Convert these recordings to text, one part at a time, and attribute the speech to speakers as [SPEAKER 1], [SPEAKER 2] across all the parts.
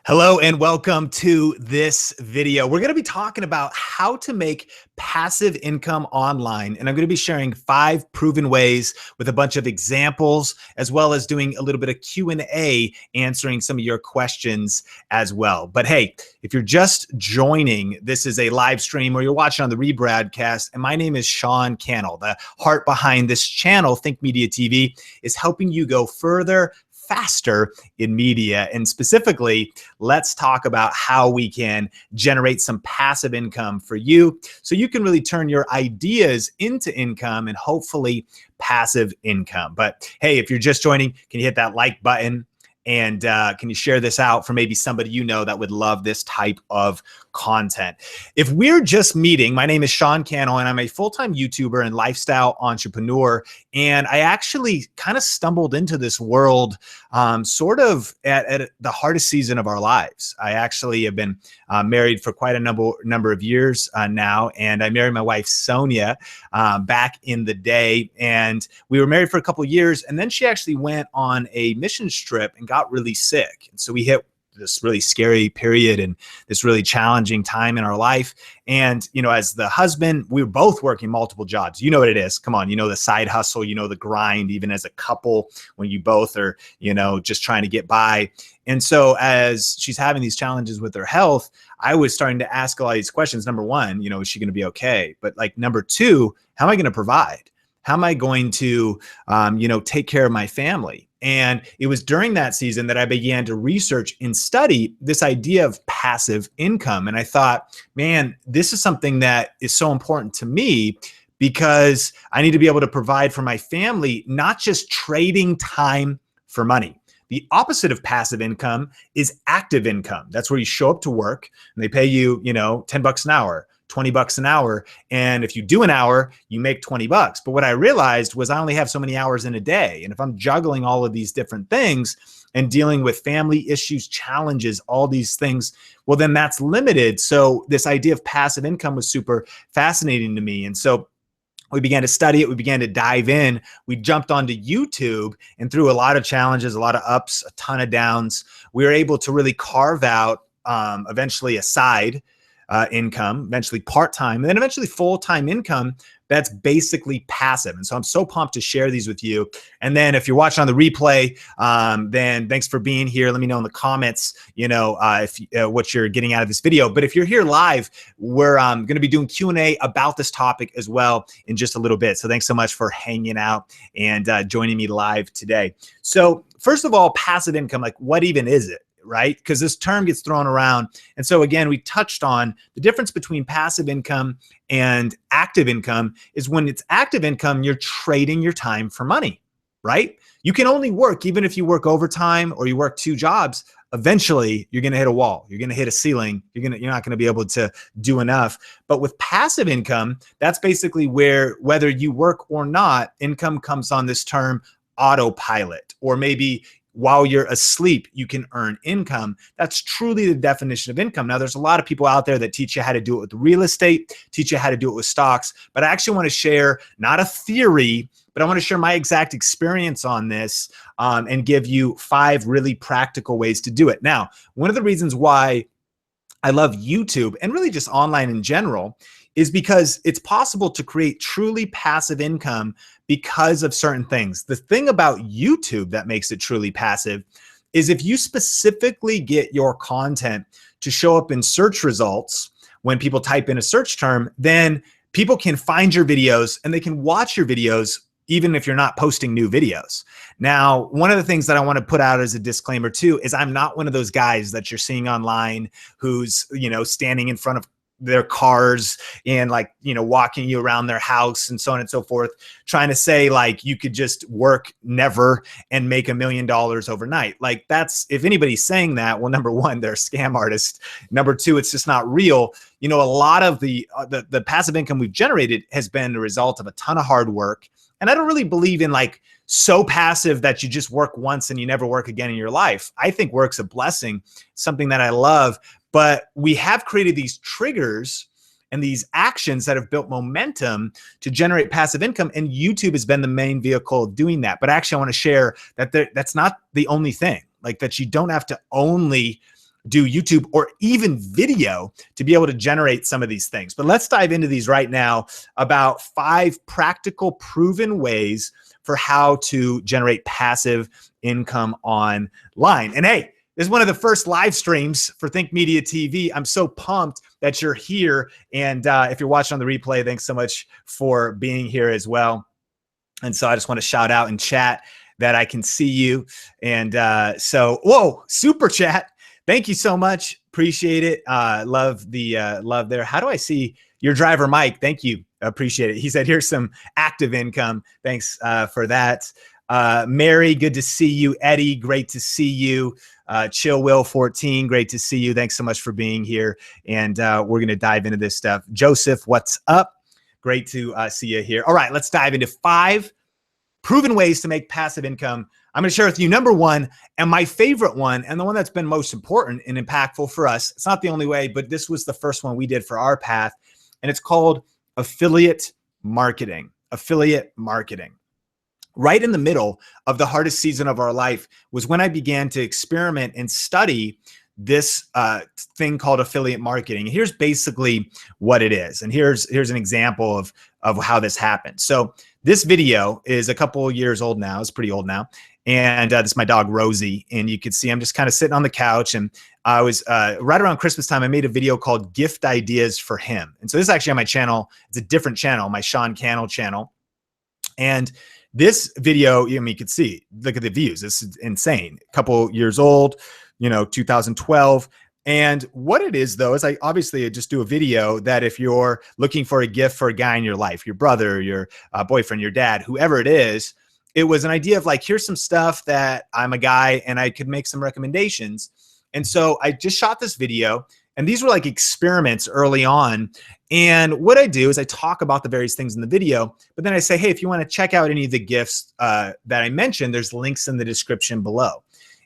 [SPEAKER 1] Hello and welcome to this video. We're going to be talking about how to make passive income online. And I'm going to be sharing 5 proven ways with a bunch of examples, as well as doing a little bit of Q&A, answering some of your questions as well. But hey, if you're just joining, this is a live stream or you're watching on the rebroadcast. And my name is Sean Cannell. The heart behind this channel, Think Media TV, is helping you go further, faster in media. And specifically, let's talk about how we can generate some passive income for you so you can really turn your ideas into income and hopefully passive income. But hey, if you're just joining, can you hit that like button? And can you share this out for maybe somebody you know that would love this type of content? If we're just meeting, my name is Sean Cannell, and I'm a full-time YouTuber and lifestyle entrepreneur. And I actually kind of stumbled into this world sort of at the hardest season of our lives. I actually have been married for quite a number of years now, and I married my wife, Sonia, back in the day. And we were married for a couple of years, and then she actually went on a missions trip and got really sick. And so we hit this really scary period and this really challenging time in our life. And, you know, as the husband, we were both working multiple jobs. You know what it is. Come on, you know, the side hustle, you know, the grind, even as a couple, when you both are, you know, just trying to get by. And so as she's having these challenges with her health, I was starting to ask all these questions. Number one, you know, is she going to be okay? But like, number two, how am I going to provide? How am I going to, you know, take care of my family? And it was during that season that I began to research and study this idea of passive income. And I thought, man, this is something that is so important to me because I need to be able to provide for my family, not just trading time for money. The opposite of passive income is active income. That's where you show up to work and they pay you, you know, 10 bucks an hour. 20 bucks an hour. And if you do an hour, you make 20 bucks. But what I realized was I only have so many hours in a day. And if I'm juggling all of these different things and dealing with family issues, challenges, all these things, well, then that's limited. So this idea of passive income was super fascinating to me. And so we began to study it. We began to dive in. We jumped onto YouTube, and through a lot of challenges, a lot of ups, a ton of downs, we were able to really carve out eventually a side income, eventually part-time, and then eventually full-time income that's basically passive. And so I'm so pumped to share these with you. And then if you're watching on the replay, then thanks for being here. Let me know in the comments, you know, what you're getting out of this video. But if you're here live, we're going to be doing Q&A about this topic as well in just a little bit. So thanks so much for hanging out and joining me live today. So first of all, passive income, like what even is it? Right? Because this term gets thrown around. And so again, we touched on the difference between passive income and active income is when it's active income, you're trading your time for money, right? You can only work, even if you work overtime or you work 2 jobs, eventually you're going to hit a wall. You're going to hit a ceiling. You're not going to be able to do enough. But with passive income, that's basically where whether you work or not, income comes on this term autopilot, or maybe while you're asleep, you can earn income. That's truly the definition of income. Now, there's a lot of people out there that teach you how to do it with real estate, teach you how to do it with stocks, but I actually want to share not a theory, but I want to share my exact experience on this and give you 5 really practical ways to do it. Now, one of the reasons why I love YouTube and really just online in general is because it's possible to create truly passive income because of certain things. The thing about YouTube that makes it truly passive is if you specifically get your content to show up in search results, when people type in a search term, then people can find your videos and they can watch your videos even if you're not posting new videos. Now, one of the things that I want to put out as a disclaimer too is I'm not one of those guys that you're seeing online who's, you know, standing in front of their cars and like, you know, walking you around their house and so on and so forth, trying to say like you could just work never and make $1 million overnight. Like that's, if anybody's saying that, well, number one, they're a scam artist. Number two, it's just not real. You know, a lot of the passive income we've generated has been the result of a ton of hard work. And I don't really believe in like so passive that you just work once and you never work again in your life. I think work's a blessing, something that I love. But we have created these triggers and these actions that have built momentum to generate passive income. And YouTube has been the main vehicle of doing that. But actually, I want to share that that's not the only thing, like that you don't have to only do YouTube or even video to be able to generate some of these things. But let's dive into these right now about 5 practical proven ways for how to generate passive income online. And hey, this is one of the first live streams for Think Media TV. I'm so pumped that you're here. And if you're watching on the replay, thanks so much for being here as well. And so I just want to shout out in chat that I can see you. And whoa, super chat. Thank you so much. Appreciate it. Love the love there. How do I see your driver, Mike? Thank you. Appreciate it. He said, here's some active income. Thanks for that. Mary, good to see you. Eddie, great to see you. Chill Will 14, great to see you. Thanks so much for being here. And we're going to dive into this stuff. Joseph, what's up? Great to see you here. All right, let's dive into 5 proven ways to make passive income. I'm going to share with you number 1, and my favorite one, and the one that's been most important and impactful for us. It's not the only way, but this was the first one we did for our path, and it's called affiliate marketing. Affiliate marketing. Right in the middle of the hardest season of our life was when I began to experiment and study this thing called affiliate marketing. Here's basically what it is. And here's an example of how this happened. So this video is a couple of years old now. It's pretty old now. And this is my dog, Rosie. And you can see I'm just kind of sitting on the couch. And I was right around Christmas time, I made a video called Gift Ideas for Him. And so this is actually on my channel. It's a different channel, my Sean Cannell channel. And this video, you can see, look at the views. This is insane. A couple years old, 2012. And what it is, though, is I obviously just do a video that if you're looking for a gift for a guy in your life, your brother, your boyfriend, your dad, whoever it is, it was an idea of like, here's some stuff that I'm a guy and I could make some recommendations. And so I just shot this video, and these were like experiments early on. And what I do is I talk about the various things in the video, but then I say, hey, if you want to check out any of the gifts that I mentioned, there's links in the description below.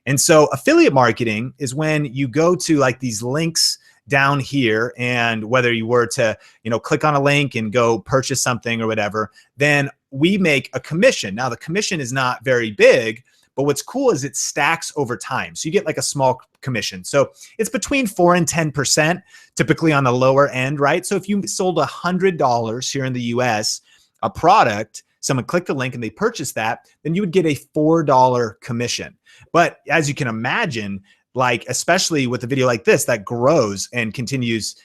[SPEAKER 1] And so affiliate marketing is when you go to like these links down here, and whether you were to, click on a link and go purchase something or whatever, then we make a commission. Now the commission is not very big, but what's cool is it stacks over time. So you get like a small commission. So it's between 4 and 10%, typically on the lower end, right? So if you sold $100 here in the US, a product, someone clicked the link and they purchased that, then you would get a $4 commission. But as you can imagine, like, especially with a video like this that grows and continues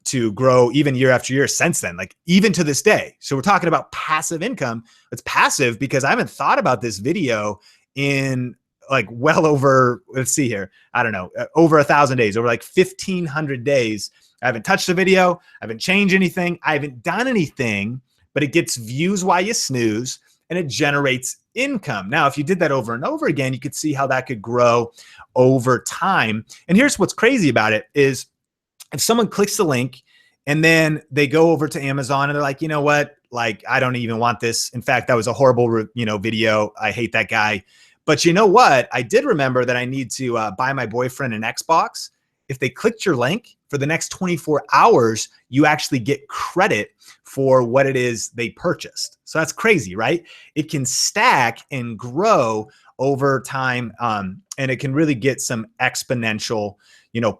[SPEAKER 1] to grow even year after year since then, like even to this day. So we're talking about passive income. It's passive because I haven't thought about this video in like well over, let's see here, I don't know, over 1,000 days, over like 1,500 days. I haven't touched the video. I haven't changed anything. I haven't done anything, but it gets views while you snooze and it generates income. Now, if you did that over and over again, you could see how that could grow over time. And here's what's crazy about it is if someone clicks the link and then they go over to Amazon and they're like, you know what, like, I don't even want this. In fact, that was a horrible, video. I hate that guy. But you know what? I did remember that I need to buy my boyfriend an Xbox. If they clicked your link for the next 24 hours, you actually get credit for what it is they purchased. So that's crazy, right? It can stack and grow over time, and it can really get some exponential,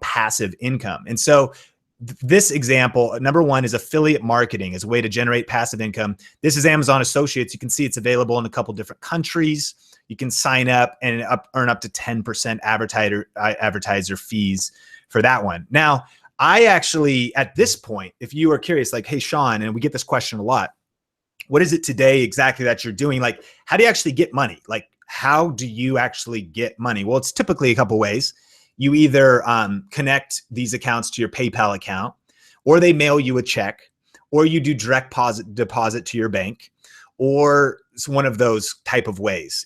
[SPEAKER 1] passive income. And so this example, number 1 is affiliate marketing as a way to generate passive income. This is Amazon Associates. You can see it's available in a couple different countries. You can sign up and earn up to 10% advertiser fees for that one. Now, I actually, at this point, if you are curious, like, hey, Sean, and we get this question a lot, what is it today exactly that you're doing? Like, how do you actually get money? Like, how do you actually get money? Well, it's typically a couple ways. You either connect these accounts to your PayPal account, or they mail you a check, or you do direct deposit to your bank, or it's one of those type of ways,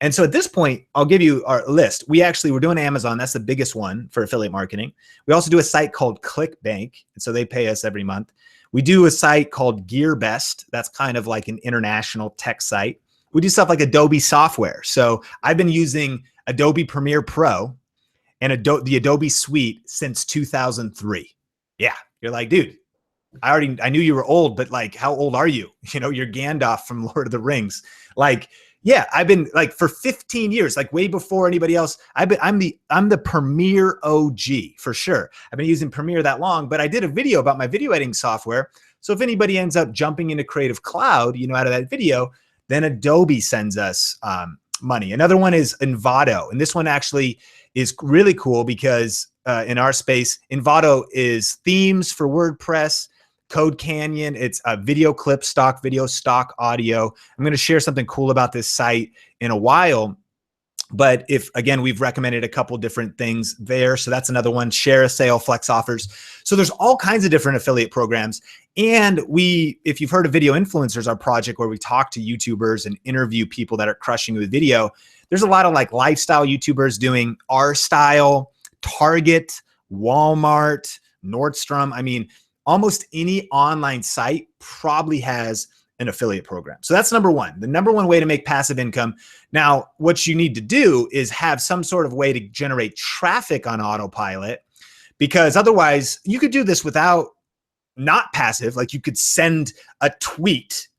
[SPEAKER 1] And so at this point, I'll give you our list. We're doing Amazon. That's the biggest one for affiliate marketing. We also do a site called ClickBank. And so they pay us every month. We do a site called GearBest. That's kind of like an international tech site. We do stuff like Adobe software. So I've been using Adobe Premiere Pro and the Adobe Suite since 2003. Yeah. You're like, dude, I knew you were old, but like, how old are you? You're Gandalf from Lord of the Rings. Like, Yeah, I've been like for 15 years, like way before anybody else. I'm the Premiere OG for sure. I've been using Premiere that long, but I did a video about my video editing software. So if anybody ends up jumping into Creative Cloud, out of that video, then Adobe sends us money. Another one is Envato, and this one actually is really cool because in our space, Envato is themes for WordPress. Code Canyon, it's a video clip, stock video, stock audio. I'm going to share something cool about this site in a while. But if, again, we've recommended a couple different things there. So that's another one, Share a Sale, Flex Offers. So there's all kinds of different affiliate programs. And if you've heard of Video Influencers, our project where we talk to YouTubers and interview people that are crushing with video, there's a lot of like lifestyle YouTubers doing our style, Target, Walmart, Nordstrom. I mean, almost any online site probably has an affiliate program. So that's number one, the number one way to make passive income. Now, what you need to do is have some sort of way to generate traffic on autopilot, because otherwise you could do this without not passive. Like you could send a tweet,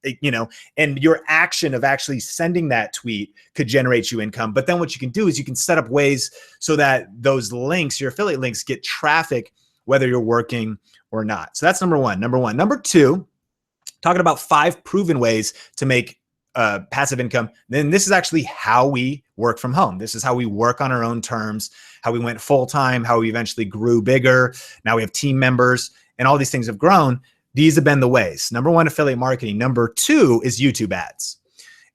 [SPEAKER 1] and your action of actually sending that tweet could generate you income. But then what you can do is you can set up ways so that those links, your affiliate links, get traffic whether you're working or not. So that's number one. Number two, talking about 5 proven ways to make passive income. Then this is actually how we work from home. This is how we work on our own terms, how we went full-time, how we eventually grew bigger. Now we have team members and all these things have grown. These have been the ways. Number one, affiliate marketing. Number two is YouTube ads.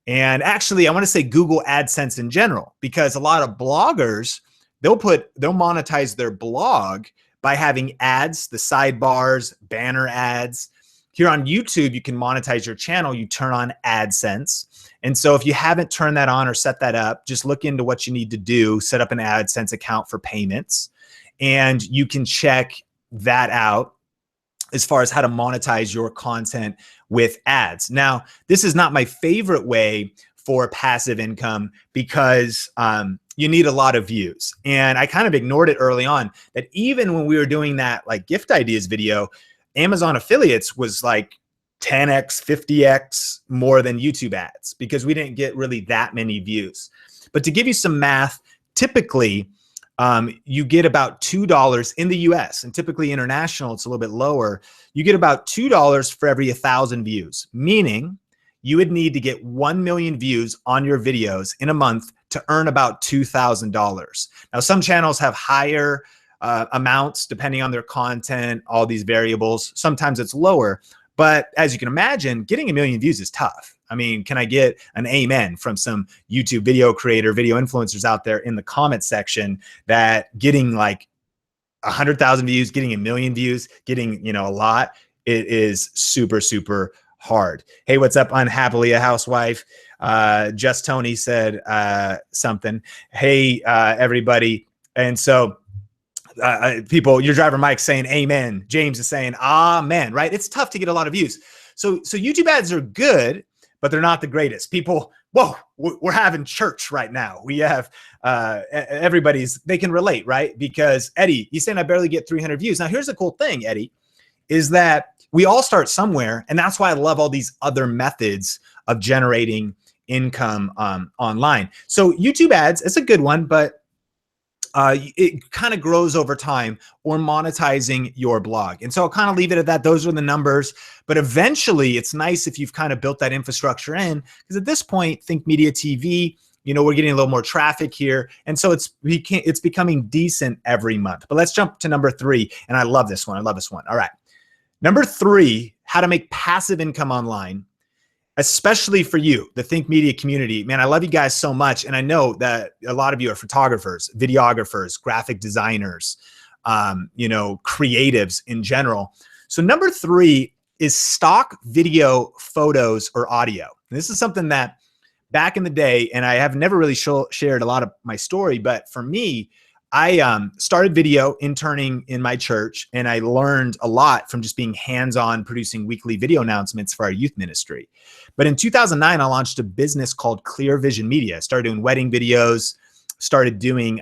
[SPEAKER 1] And actually, I want to say Google AdSense in general, because a lot of bloggers, they'll monetize their blog by having ads, the sidebars, banner ads. Here on YouTube, you can monetize your channel. You turn on AdSense. And so if you haven't turned that on or set that up, just look into what you need to do, set up an AdSense account for payments, and you can check that out as far as how to monetize your content with ads. Now, this is not my favorite way for passive income because you need a lot of views. And I kind of ignored it early on, that even when we were doing that like gift ideas video, Amazon affiliates was like 10x, 50x more than YouTube ads because we didn't get really that many views. But to give you some math, typically you get about $2 in the US, and typically international, it's a little bit lower. You get about $2 for every 1,000 views, meaning you would need to get 1 million views on your videos in a month to earn about $2,000. Now, some channels have higher amounts depending on their content, all these variables. Sometimes it's lower, but as you can imagine, getting 1 million views is tough. I mean, can I get an amen from some YouTube video creator, video influencers out there in the comment section that getting like 100,000 views, getting 1 million views, getting, a lot, it is super, super hard. Hey, what's up? Unhappily a housewife. Just Tony said something. Hey, everybody. And so people, your driver Mike's saying amen. James is saying amen, right? It's tough to get a lot of views. So YouTube ads are good, but they're not the greatest. People, whoa, we're having church right now. We have they can relate, right? Because Eddie, he's saying I barely get 300 views. Now, here's the cool thing, Eddie, is that we all start somewhere. And that's why I love all these other methods of generating income online. So YouTube ads, it's a good one, but it kind of grows over time, or monetizing your blog. And so I'll kind of leave it at that. Those are the numbers. But eventually, it's nice if you've kind of built that infrastructure in, because at this point, Think Media TV, we're getting a little more traffic here. And so it's becoming decent every month. But let's jump to number 3. And I love this one. All right. Number 3, how to make passive income online, especially for you, the Think Media community. Man, I love you guys so much. And I know that a lot of you are photographers, videographers, graphic designers, creatives in general. So number 3 is stock video, photos, or audio. And this is something that back in the day, and I have never really shared a lot of my story, but for me, I started video interning in my church, and I learned a lot from just being hands-on producing weekly video announcements for our youth ministry. But in 2009, I launched a business called Clear Vision Media. Started doing wedding videos, started doing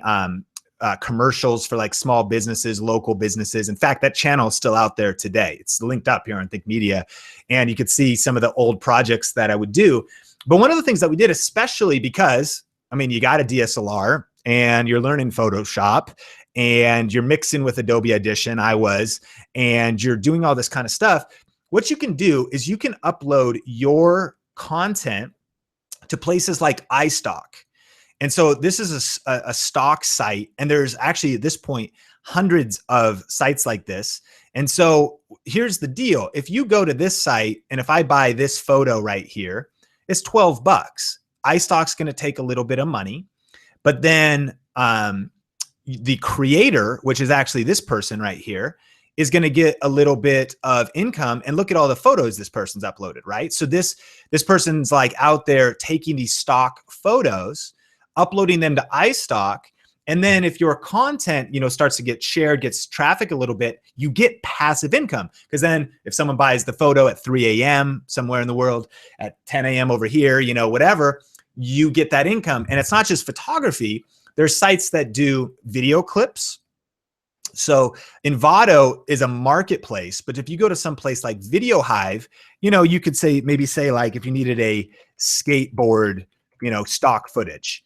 [SPEAKER 1] commercials for like small businesses, local businesses. In fact, that channel is still out there today. It's linked up here on Think Media, and you could see some of the old projects that I would do. But one of the things that we did, especially because, I mean, you got a DSLR and you're learning Photoshop and you're mixing with Adobe Audition, and you're doing all this kind of stuff. What you can do is you can upload your content to places like iStock. And so this is a stock site, and there's actually at this point hundreds of sites like this. And so here's the deal. If you go to this site, and if I buy this photo right here, it's 12 bucks. iStock's going to take a little bit of money, but then the creator, which is actually this person right here, is going to get a little bit of income. And look at all the photos this person's uploaded, right? So this person's like out there taking these stock photos, uploading them to iStock. And then if your content, starts to get shared, gets traffic a little bit, you get passive income. Because then if someone buys the photo at 3 a.m. somewhere in the world, at 10 a.m. over here, whatever, you get that income. And it's not just photography. There's sites that do video clips. So Envato is a marketplace, but if you go to some place like Video Hive, you could maybe say like if you needed a skateboard, stock footage.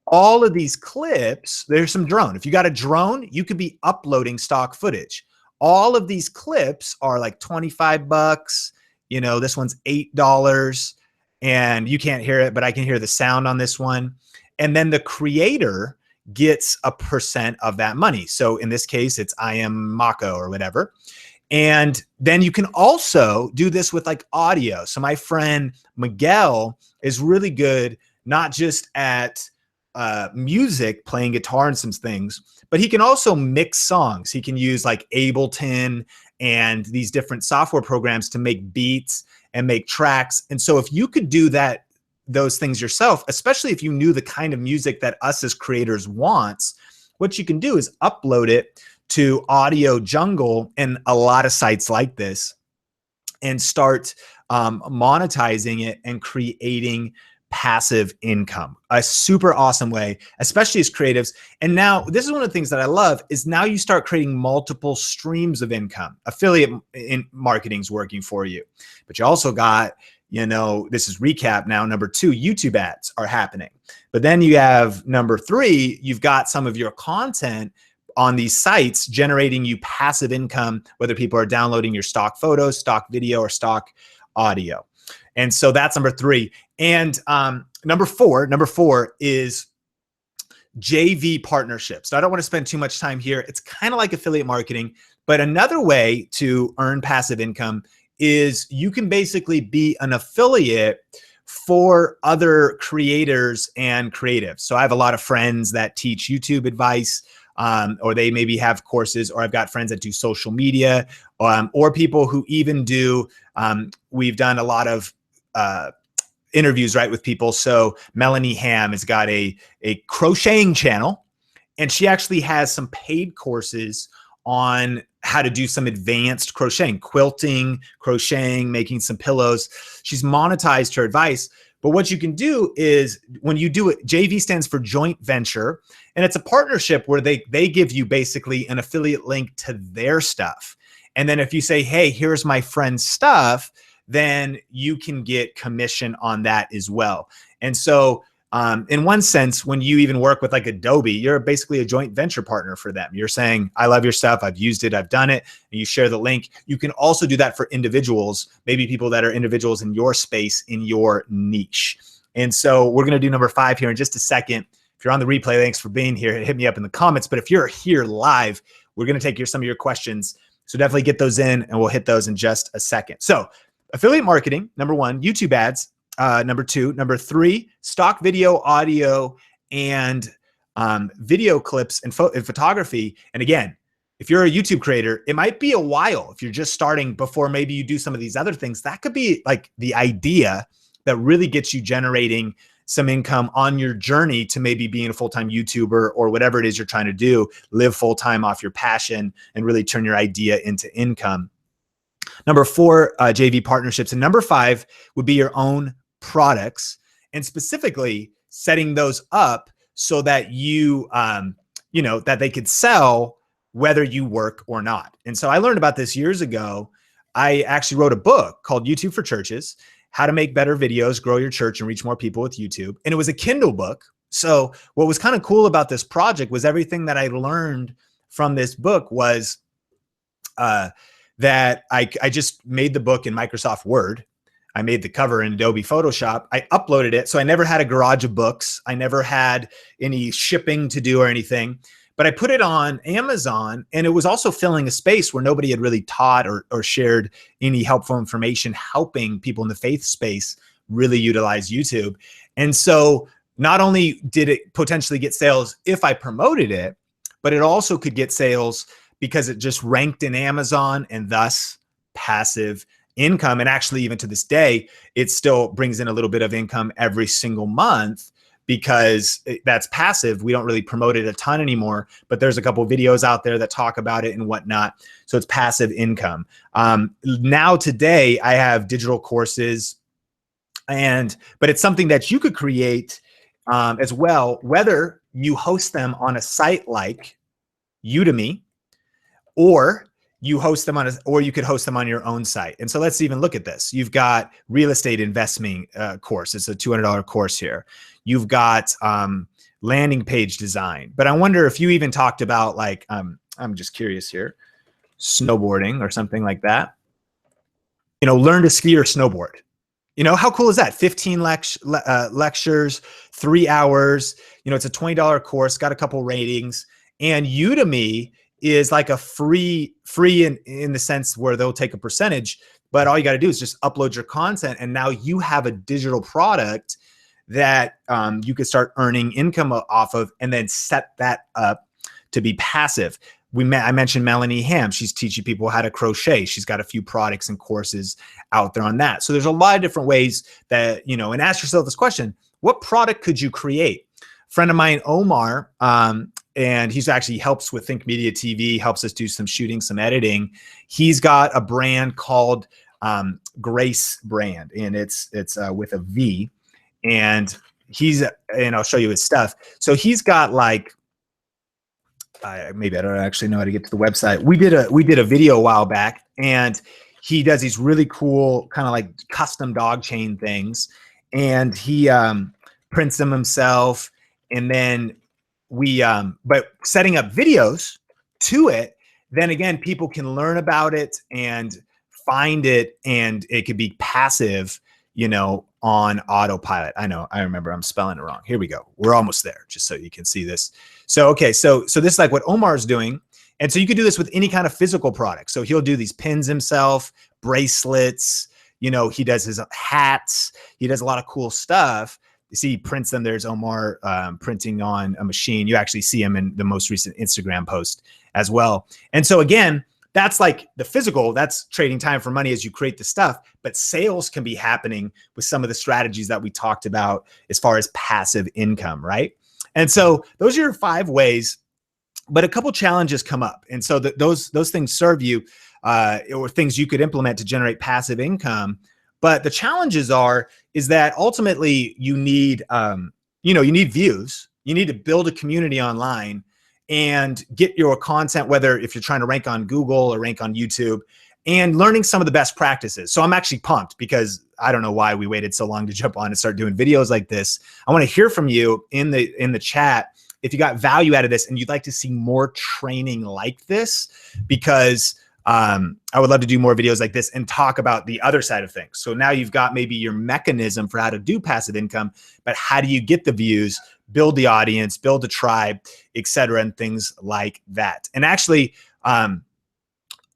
[SPEAKER 1] All of these clips, there's some drone. If you got a drone, you could be uploading stock footage. All of these clips are like 25 bucks. This one's $8 and you can't hear it, but I can hear the sound on this one. And then the creator gets a % of that money. So in this case, it's I am Mako or whatever. And then you can also do this with like audio. So my friend Miguel is really good, not just at music, playing guitar and some things, but he can also mix songs. He can use like Ableton and these different software programs to make beats and make tracks. And so if you could do those things yourself, especially if you knew the kind of music that us as creators wants, what you can do is upload it to Audio Jungle and a lot of sites like this and start monetizing it and creating passive income. A super awesome way, especially as creatives. And now this is one of the things that I love is now you start creating multiple streams of income. Affiliate marketing is working for you, but you also got, this is recap now. Number 2, YouTube ads are happening. But then you have number 3, you've got some of your content on these sites generating you passive income, whether people are downloading your stock photos, stock video, or stock audio. And so that's number 3. And number four is JV partnerships. So I don't want to spend too much time here. It's kind of like affiliate marketing, but another way to earn passive income is you can basically be an affiliate for other creators and creatives. So I have a lot of friends that teach YouTube advice, or they maybe have courses, or I've got friends that do social media, or people who even do, we've done a lot of interviews, right, with people. So Melanie Ham has got a crocheting channel, and she actually has some paid courses on how to do some advanced crocheting, quilting, crocheting, making some pillows. She's monetized her advice. But what you can do is when you do it, JV stands for joint venture, and it's a partnership where they give you basically an affiliate link to their stuff. And then if you say, hey, here's my friend's stuff, then you can get commission on that as well. And so in one sense, when you even work with like Adobe, you're basically a joint venture partner for them. You're saying, I love your stuff. I've used it. I've done it. And you share the link. You can also do that for individuals, maybe people that are individuals in your space, in your niche. And so we're going to do number 5 here in just a second. If you're on the replay, thanks for being here. Hit me up in the comments. But if you're here live, we're going to take some of your questions. So definitely get those in, and we'll hit those in just a second. So affiliate marketing, number 1, YouTube ads, number 2, number 3, stock video, audio, and video clips and photography. And again, if you're a YouTube creator, it might be a while if you're just starting before maybe you do some of these other things. That could be like the idea that really gets you generating some income on your journey to maybe being a full-time YouTuber or whatever it is you're trying to do, live full-time off your passion and really turn your idea into income. Number 4, JV partnerships. And number 5 would be your own products, and specifically setting those up so that you, that they could sell whether you work or not. And so I learned about this years ago. I actually wrote a book called YouTube for Churches, How to Make Better Videos, Grow Your Church, and Reach More People with YouTube. And it was a Kindle book. So what was kind of cool about this project was everything that I learned from this book was that I just made the book in Microsoft Word. I made the cover in Adobe Photoshop. I uploaded it. So I never had a garage of books. I never had any shipping to do or anything. But I put it on Amazon, and it was also filling a space where nobody had really taught or shared any helpful information, helping people in the faith space really utilize YouTube. And so not only did it potentially get sales if I promoted it, but it also could get sales because it just ranked in Amazon and thus passive income. And actually, even to this day, it still brings in a little bit of income every single month because that's passive. We don't really promote it a ton anymore, but there's a couple of videos out there that talk about it and whatnot. So it's passive income. Now today I have digital courses, but it's something that you could create as well, whether you host them on a site like Udemy, or you host them or you could host them on your own site. And so let's even look at this. You've got real estate investing course. It's a $200 course here. You've got landing page design. But I wonder if you even talked about, like, I'm just curious here, snowboarding or something like that. You know, learn to ski or snowboard. You know, how cool is that? 15 lectures, 3 hours. You know, it's a $20 course, got a couple ratings. And Udemy is like a free in the sense where they'll take a percentage, but all you got to do is just upload your content, and now you have a digital product that you could start earning income off of, and then set that up to be passive. I mentioned Melanie Ham. She's teaching people how to crochet. She's got a few products and courses out there on that. So there's a lot of different ways that, you know, and ask yourself this question: what product could you create? A friend of mine, Omar, and he's actually helps with Think Media TV, helps us do some shooting, some editing. He's got a brand called Grace Brand, and it's with a V. And I'll show you his stuff. So he's got, like, maybe I don't actually know how to get to the website. We did a video a while back, and he does these really cool kind of like custom dog chain things, and he prints them himself. And then but setting up videos to it, then again, people can learn about it and find it, and it could be passive, you know, on autopilot. I remember I'm spelling it wrong. Here we go. We're almost there, just so you can see this. So, okay. So this is like what Omar's doing. And so you could do this with any kind of physical product. So he'll do these pins himself, bracelets, you know, he does his hats. He does a lot of cool stuff. You see, he prints them. There's Omar printing on a machine. You actually see him in the most recent Instagram post as well. And so again, that's like the physical, that's trading time for money as you create the stuff, but sales can be happening with some of the strategies that we talked about as far as passive income, right? And so those are your 5 ways, but a couple challenges come up. And so those things serve you or things you could implement to generate passive income. But the challenges is that ultimately you need, you need views. You need to build a community online and get your content, whether if you're trying to rank on Google or rank on YouTube, and learning some of the best practices. So I'm actually pumped because I don't know why we waited so long to jump on and start doing videos like this. I want to hear from you in the chat if you got value out of this and you'd like to see more training like this, because I would love to do more videos like this and talk about the other side of things. So now you've got maybe your mechanism for how to do passive income, but how do you get the views, build the audience, build a tribe, etc., and things like that. And actually,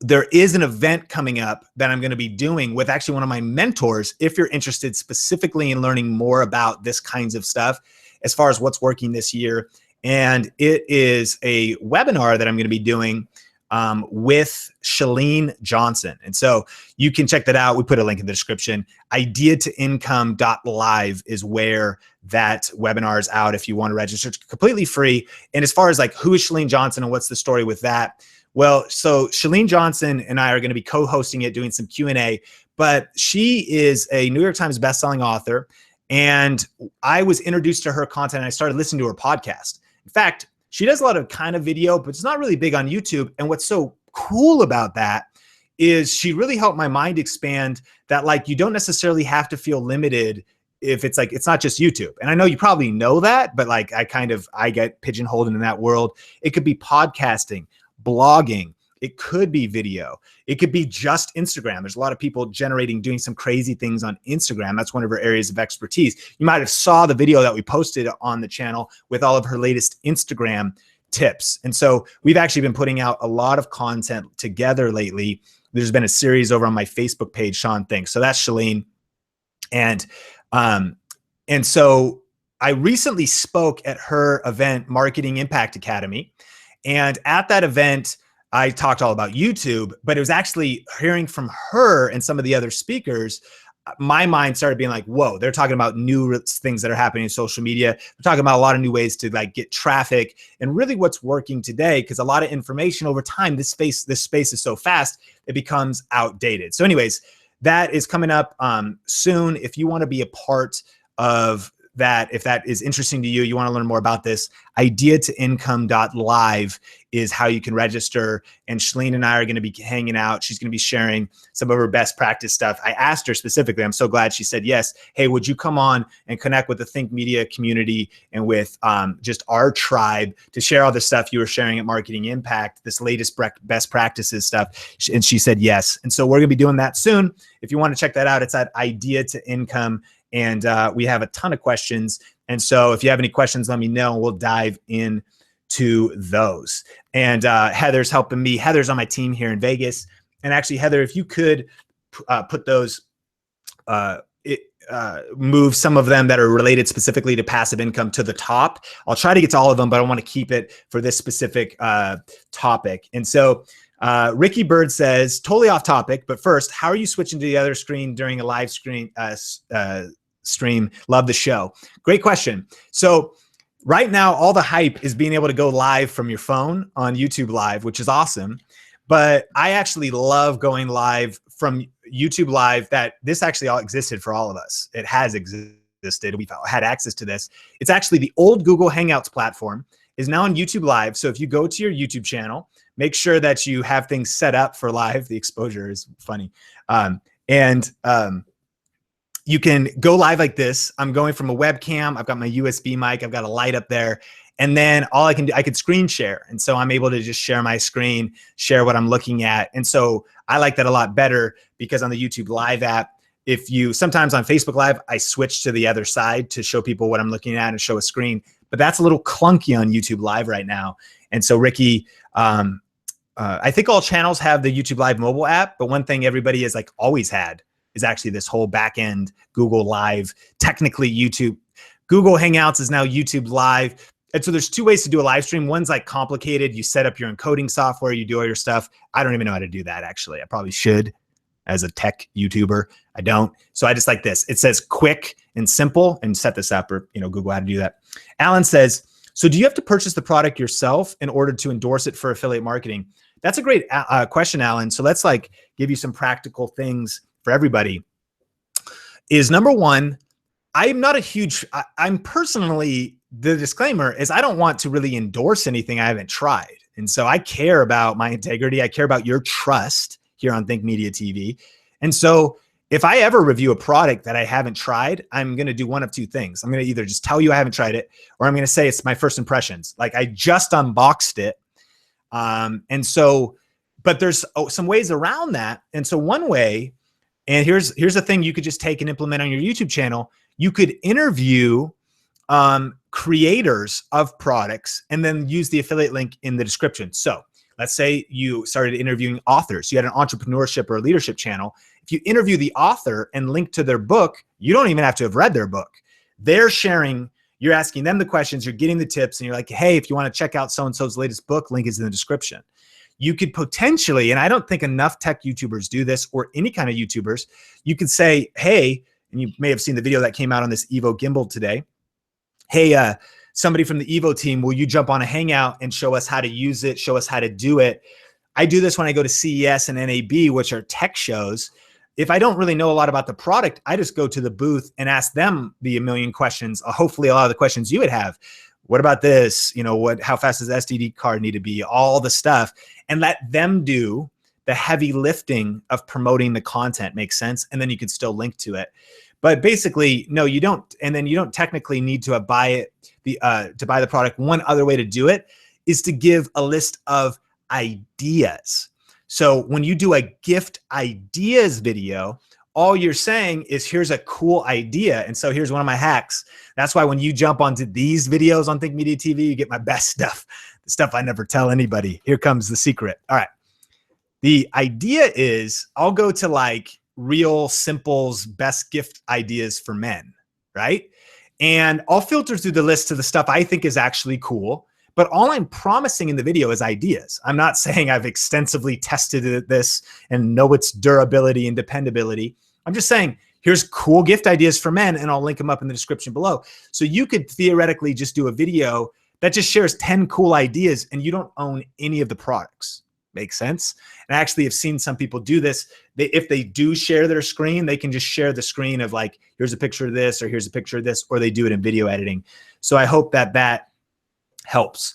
[SPEAKER 1] there is an event coming up that I'm going to be doing with actually one of my mentors, if you're interested specifically in learning more about this kinds of stuff as far as what's working this year. And it is a webinar that I'm going to be doing with Chalene Johnson. And so you can check that out. We put a link in the description. ideatoincome.live is where that webinar is out if you want to register. It's completely free. And as far as like, who is Chalene Johnson and what's the story with that? Well, so Chalene Johnson and I are going to be co-hosting it, doing some Q&A, but she is a New York Times bestselling author. And I was introduced to her content and I started listening to her podcast. In fact, she does a lot of kind of video, but it's not really big on YouTube. And what's so cool about that is she really helped my mind expand that like you don't necessarily have to feel limited if it's like, it's not just YouTube. And I know you probably know that, but like I get pigeonholed in that world. It could be podcasting, blogging. It could be video. It could be just Instagram. There's a lot of people doing some crazy things on Instagram. That's one of her areas of expertise. You might have saw the video that we posted on the channel with all of her latest Instagram tips. And so we've actually been putting out a lot of content together lately. There's been a series over on my Facebook page, Sean Thinks. So that's Shalene. And so I recently spoke at her event, Marketing Impact Academy. And at that event, I talked all about YouTube, but it was actually hearing from her and some of the other speakers, my mind started being like, whoa, they're talking about new things that are happening in social media. They're talking about a lot of new ways to like get traffic and really what's working today, because a lot of information over time, this space is so fast, it becomes outdated. So anyways, that is coming up soon. If you want to be a part of that, if that is interesting to you, you want to learn more about this, ideatoincome.live is how you can register. And Shalene and I are going to be hanging out. She's going to be sharing some of her best practice stuff. I asked her specifically, I'm so glad she said yes. Hey, would you come on and connect with the Think Media community and with just our tribe to share all the stuff you were sharing at Marketing Impact, this latest best practices stuff? And she said yes. And so we're going to be doing that soon. If you want to check that out, it's at Idea to Income. And we have a ton of questions. And so if you have any questions, let me know. We'll dive into those. And Heather's helping me. Heather's on my team here in Vegas. And actually, Heather, if you could put those, move some of them that are related specifically to passive income to the top. I'll try to get to all of them, but I want to keep it for this specific topic. And so Ricky Bird says, totally off topic, but first, how are you switching to the other screen during a live stream? Love the show. Great question. So right now, all the hype is being able to go live from your phone on YouTube Live, which is awesome. But I actually love going live from YouTube Live. That this actually all existed for all of us. It has existed. We've had access to this. It's actually the old Google Hangouts platform is now on YouTube Live. So if you go to your YouTube channel, make sure that you have things set up for live. The exposure is funny. You can go live like this. I'm going from a webcam. I've got my USB mic. I've got a light up there. And then all I can do, I could screen share. And so I'm able to just share my screen, share what I'm looking at. And so I like that a lot better because on the YouTube Live app, sometimes on Facebook Live, I switch to the other side to show people what I'm looking at and show a screen. But that's a little clunky on YouTube Live right now. And so Ricky, I think all channels have the YouTube Live mobile app, but one thing everybody has like always had is actually this whole back end Google Live, technically YouTube. Google Hangouts is now YouTube Live. And so there's two ways to do a live stream. One's like complicated. You set up your encoding software, you do all your stuff. I don't even know how to do that actually. I probably should as a tech YouTuber. I don't. So I just like this. It says quick and simple and set this up, or Google how to do that. Alan says, so do you have to purchase the product yourself in order to endorse it for affiliate marketing? That's a great question, Alan. So let's like give you some practical things for everybody. Is number one, I'm not a huge, I'm personally, the disclaimer is I don't want to really endorse anything I haven't tried. And so I care about my integrity. I care about your trust here on Think Media TV. And so if I ever review a product that I haven't tried, I'm going to do one of two things. I'm going to either just tell you I haven't tried it, or I'm going to say it's my first impressions. Like I just unboxed it. And so, but there's some ways around that. And so one way, and here's the thing you could just take and implement on your YouTube channel. You could interview creators of products and then use the affiliate link in the description. So let's say you started interviewing authors. You had an entrepreneurship or a leadership channel. If you interview the author and link to their book, you don't even have to have read their book. They're sharing, you're asking them the questions, you're getting the tips, and you're like, hey, if you want to check out so-and-so's latest book, link is in the description. You could potentially, and I don't think enough tech YouTubers do this, or any kind of YouTubers, you could say, hey, and you may have seen the video that came out on this Evo gimbal today. Hey, somebody from the Evo team, will you jump on a Hangout and show us how to use it, show us how to do it? I do this when I go to CES and NAB, which are tech shows. If I don't really know a lot about the product, I just go to the booth and ask them the a million questions, hopefully a lot of the questions you would have. What about this? How fast does the SSD card need to be? All the stuff, and let them do the heavy lifting of promoting the content. Makes sense? And then you can still link to it. But basically, no, you don't. And then you don't technically need to buy the product. One other way to do it is to give a list of ideas. So when you do a gift ideas video, all you're saying is, here's a cool idea. And so here's one of my hacks. That's why when you jump onto these videos on Think Media TV, you get my best stuff, the stuff I never tell anybody. Here comes the secret. All right. The idea is, I'll go to like Real Simple's best gift ideas for men, right? And I'll filter through the list to the stuff I think is actually cool. But all I'm promising in the video is ideas. I'm not saying I've extensively tested this and know its durability and dependability. I'm just saying, here's cool gift ideas for men, and I'll link them up in the description below. So you could theoretically just do a video that just shares 10 cool ideas and you don't own any of the products. Make sense? And I actually have seen some people do this. If they do share their screen, they can just share the screen of like, here's a picture of this, or here's a picture of this, or they do it in video editing. So I hope that helps.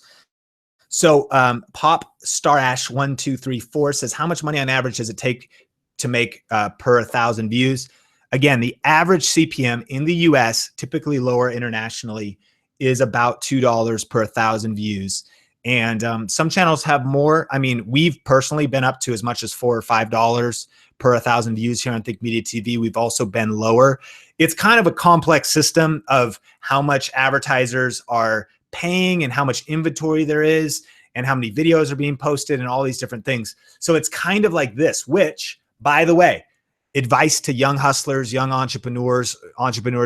[SPEAKER 1] So Pop Starash 1234 says, how much money on average does it take to make per 1,000 views? Again, the average CPM in the US, typically lower internationally, is about $2 per 1,000 views. And some channels have more. I mean, we've personally been up to as much as $4 or $5 per 1,000 views here on Think Media TV. We've also been lower. It's kind of a complex system of how much advertisers are paying and how much inventory there is and how many videos are being posted and all these different things. So it's kind of like this, which, by the way, advice to young hustlers, young entrepreneurs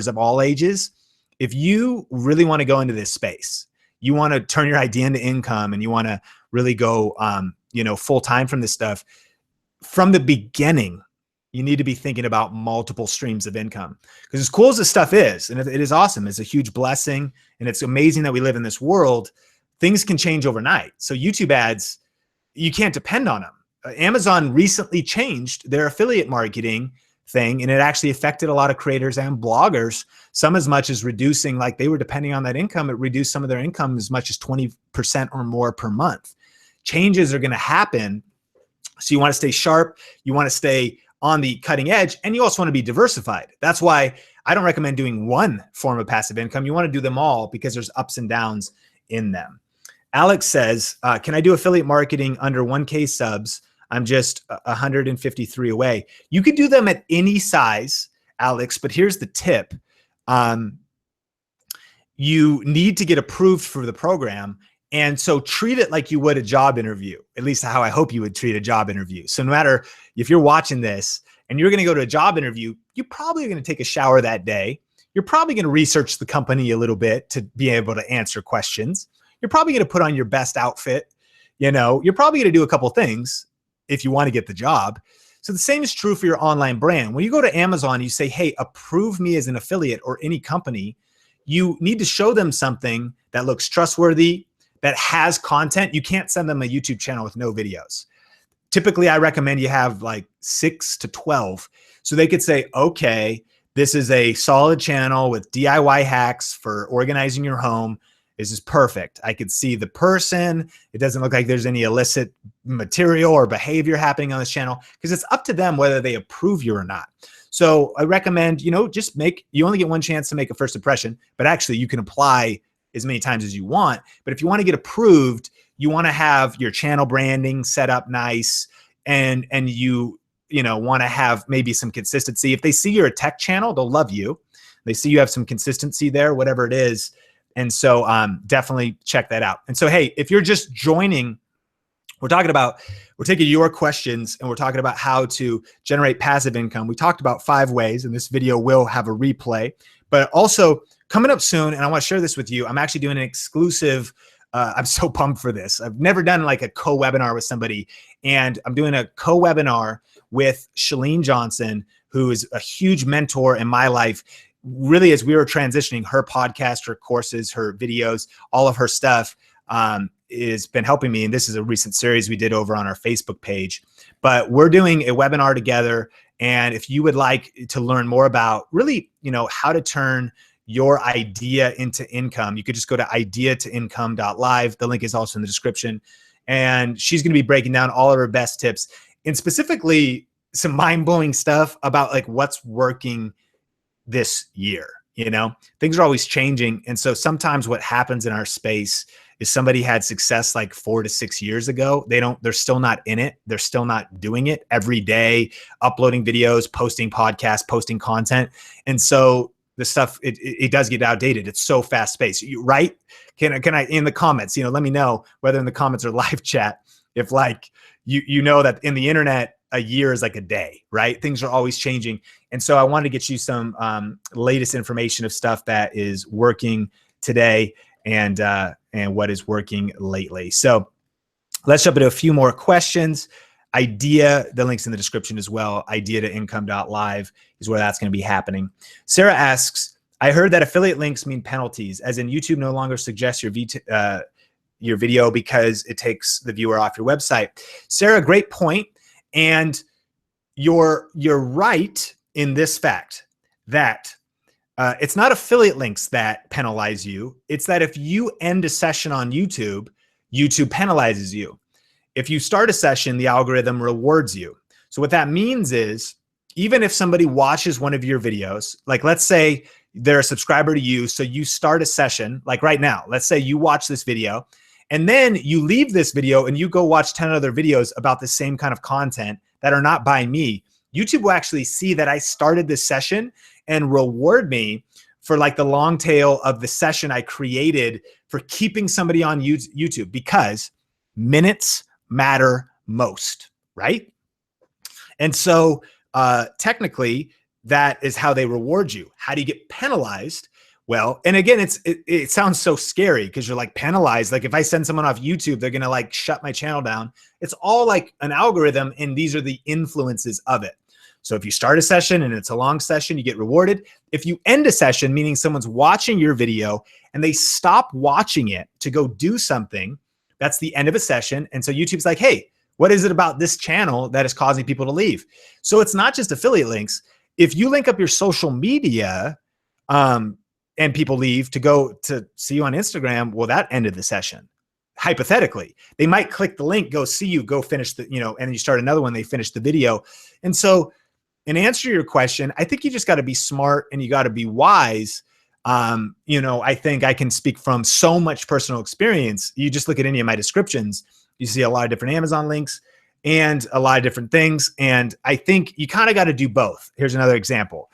[SPEAKER 1] of all ages. If you really want to go into this space, you want to turn your idea into income, and you want to really go, full time from this stuff, from the beginning, you need to be thinking about multiple streams of income. Because as cool as this stuff is, and it is awesome, it's a huge blessing, and it's amazing that we live in this world, things can change overnight. So YouTube ads, you can't depend on them. Amazon recently changed their affiliate marketing thing, and it actually affected a lot of creators and bloggers, some as much as reducing, like they were depending on that income, it reduced some of their income as much as 20% or more per month. Changes are going to happen. So you want to stay sharp, you want to stay on the cutting edge, and you also want to be diversified. That's why I don't recommend doing one form of passive income. You want to do them all because there's ups and downs in them. Alex says, can I do affiliate marketing under 1K subs? I'm just 153 away. You could do them at any size, Alex, but here's the tip. You need to get approved for the program. And so treat it like you would a job interview, at least how I hope you would treat a job interview. So no matter if you're watching this and you're going to go to a job interview, you're probably going to take a shower that day. You're probably going to research the company a little bit to be able to answer questions. You're probably going to put on your best outfit. You're probably going to do a couple things if you want to get the job. So the same is true for your online brand. When you go to Amazon, you say, hey, approve me as an affiliate, or any company, you need to show them something that looks trustworthy, that has content. You can't send them a YouTube channel with no videos. Typically, I recommend you have like 6 to 12. So they could say, okay, this is a solid channel with DIY hacks for organizing your home. This is perfect. I could see the person. It doesn't look like there's any illicit material or behavior happening on this channel, because it's up to them whether they approve you or not. So I recommend, you only get one chance to make a first impression, but actually you can apply as many times as you want. But if you want to get approved, you want to have your channel branding set up nice, and you want to have maybe some consistency. If they see you're a tech channel, they'll love you. They see you have some consistency there, whatever it is. And so definitely check that out. And so, hey, if you're just joining, we're taking your questions, and we're talking about how to generate passive income. We talked about 5 ways, and this video will have a replay, but also coming up soon, and I want to share this with you, I'm actually doing an exclusive, I'm so pumped for this. I've never done like a co-webinar with somebody, and I'm doing a co-webinar with Shalene Johnson, who is a huge mentor in my life. Really, as we were transitioning, her podcast, her courses, her videos, all of her stuff has been helping me. And this is a recent series we did over on our Facebook page. But we're doing a webinar together. And if you would like to learn more about really, how to turn your idea into income, you could just go to ideatoincome.live. The link is also in the description. And she's going to be breaking down all of her best tips. and specifically some mind-blowing stuff about like what's working this year. You know, things are always changing. And so sometimes what happens in our space is somebody had success like 4 to 6 years ago. They're still not in it. They're still not doing it every day, uploading videos, posting podcasts, posting content. And so the stuff, it does get outdated. It's so fast paced, right? Can I in the comments, let me know whether in the comments or live chat, if like, you know that in the internet, a year is like a day, right? Things are always changing. And so I wanted to get you some latest information of stuff that is working today and what is working lately. So let's jump into a few more questions. Idea, the link's in the description as well. Idea to income.live is where that's going to be happening. Sarah asks, I heard that affiliate links mean penalties, as in YouTube no longer suggests your video because it takes the viewer off your website. Sarah, great point. And you're right in this fact that it's not affiliate links that penalize you. It's that if you end a session on YouTube, YouTube penalizes you. If you start a session, the algorithm rewards you. So what that means is, even if somebody watches one of your videos, like let's say they're a subscriber to you, so you start a session, like right now, let's say you watch this video, and then you leave this video and you go watch 10 other videos about the same kind of content that are not by me. YouTube will actually see that I started this session and reward me for like the long tail of the session I created for keeping somebody on YouTube, because minutes matter most, right? And so technically that is how they reward you. How do you get penalized? Well, and again, it sounds so scary because you're like penalized. Like if I send someone off YouTube, they're going to like shut my channel down. It's all like an algorithm, and these are the influences of it. So if you start a session and it's a long session, you get rewarded. If you end a session, meaning someone's watching your video and they stop watching it to go do something, that's the end of a session. And so YouTube's like, hey, what is it about this channel that is causing people to leave? So it's not just affiliate links. If you link up your social media, and people leave to go to see you on Instagram, well, that ended the session. Hypothetically, they might click the link, go see you, go finish the, and then you start another one, they finish the video. And so in answer to your question, I think you just got to be smart and you got to be wise. I think I can speak from so much personal experience. You just look at any of my descriptions, you see a lot of different Amazon links and a lot of different things. And I think you kind of got to do both. Here's another example.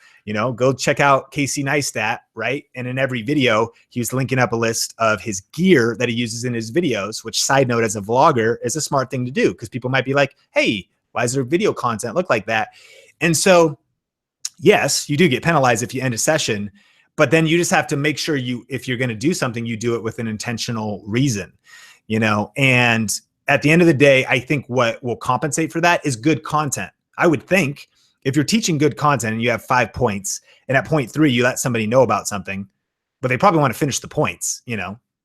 [SPEAKER 1] Go check out Casey Neistat, right? And in every video, he was linking up a list of his gear that he uses in his videos, which, side note, as a vlogger is a smart thing to do, because people might be like, hey, why does their video content look like that? And so, yes, you do get penalized if you end a session, but then you just have to make sure if you're going to do something, you do it with an intentional reason, and at the end of the day, I think what will compensate for that is good content. I would think, if you're teaching good content and you have 5 points, and at point 3, you let somebody know about something, but they probably want to finish the points,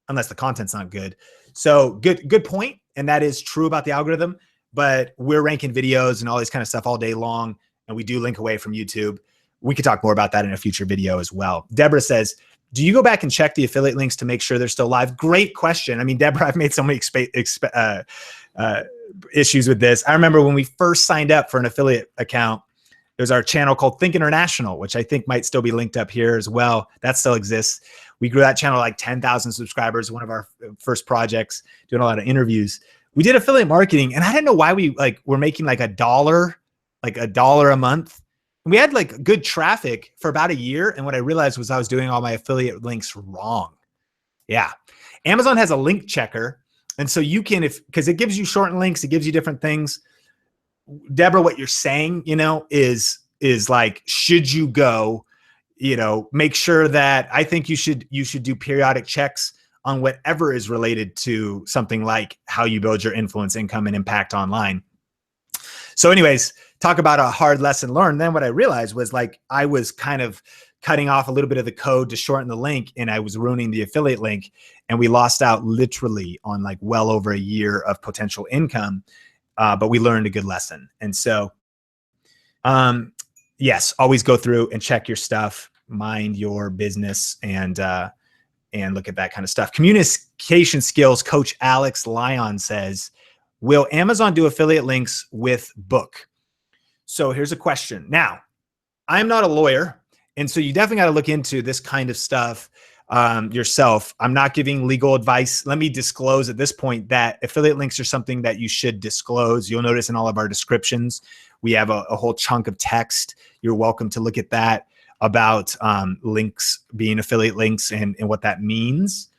[SPEAKER 1] unless the content's not good. So good point. And that is true about the algorithm, but we're ranking videos and all this kind of stuff all day long. And we do link away from YouTube. We could talk more about that in a future video as well. Deborah says, do you go back and check the affiliate links to make sure they're still live? Great question. I mean, Deborah, I've made so many issues with this. I remember when we first signed up for an affiliate account, there's our channel called Think International, which I think might still be linked up here as well. That still exists. We grew that channel like 10,000 subscribers, one of our first projects, doing a lot of interviews. We did affiliate marketing, and I didn't know why we're making like $1 a month. And we had like good traffic for about a year. And what I realized was I was doing all my affiliate links wrong. Yeah. Amazon has a link checker. And so you can, because it gives you shortened links, it gives you different things. Deborah, what you're saying, is like, should you go, make sure that I think you should do periodic checks on whatever is related to something like how you build your influence, income, and impact online. So anyways, talk about a hard lesson learned. Then what I realized was like, I was kind of cutting off a little bit of the code to shorten the link, and I was ruining the affiliate link, and we lost out literally on like well over a year of potential income. But we learned a good lesson. And so, yes, always go through and check your stuff, mind your business, and look at that kind of stuff. Communication skills, Coach Alex Lyon says, Will Amazon do affiliate links with book? So here's a question. Now, I'm not a lawyer, and so you definitely got to look into this kind of stuff yourself. I'm not giving legal advice. Let me disclose at this point that affiliate links are something that you should disclose. You'll notice in all of our descriptions, we have a whole chunk of text. You're welcome to look at that about links being affiliate links and what that means.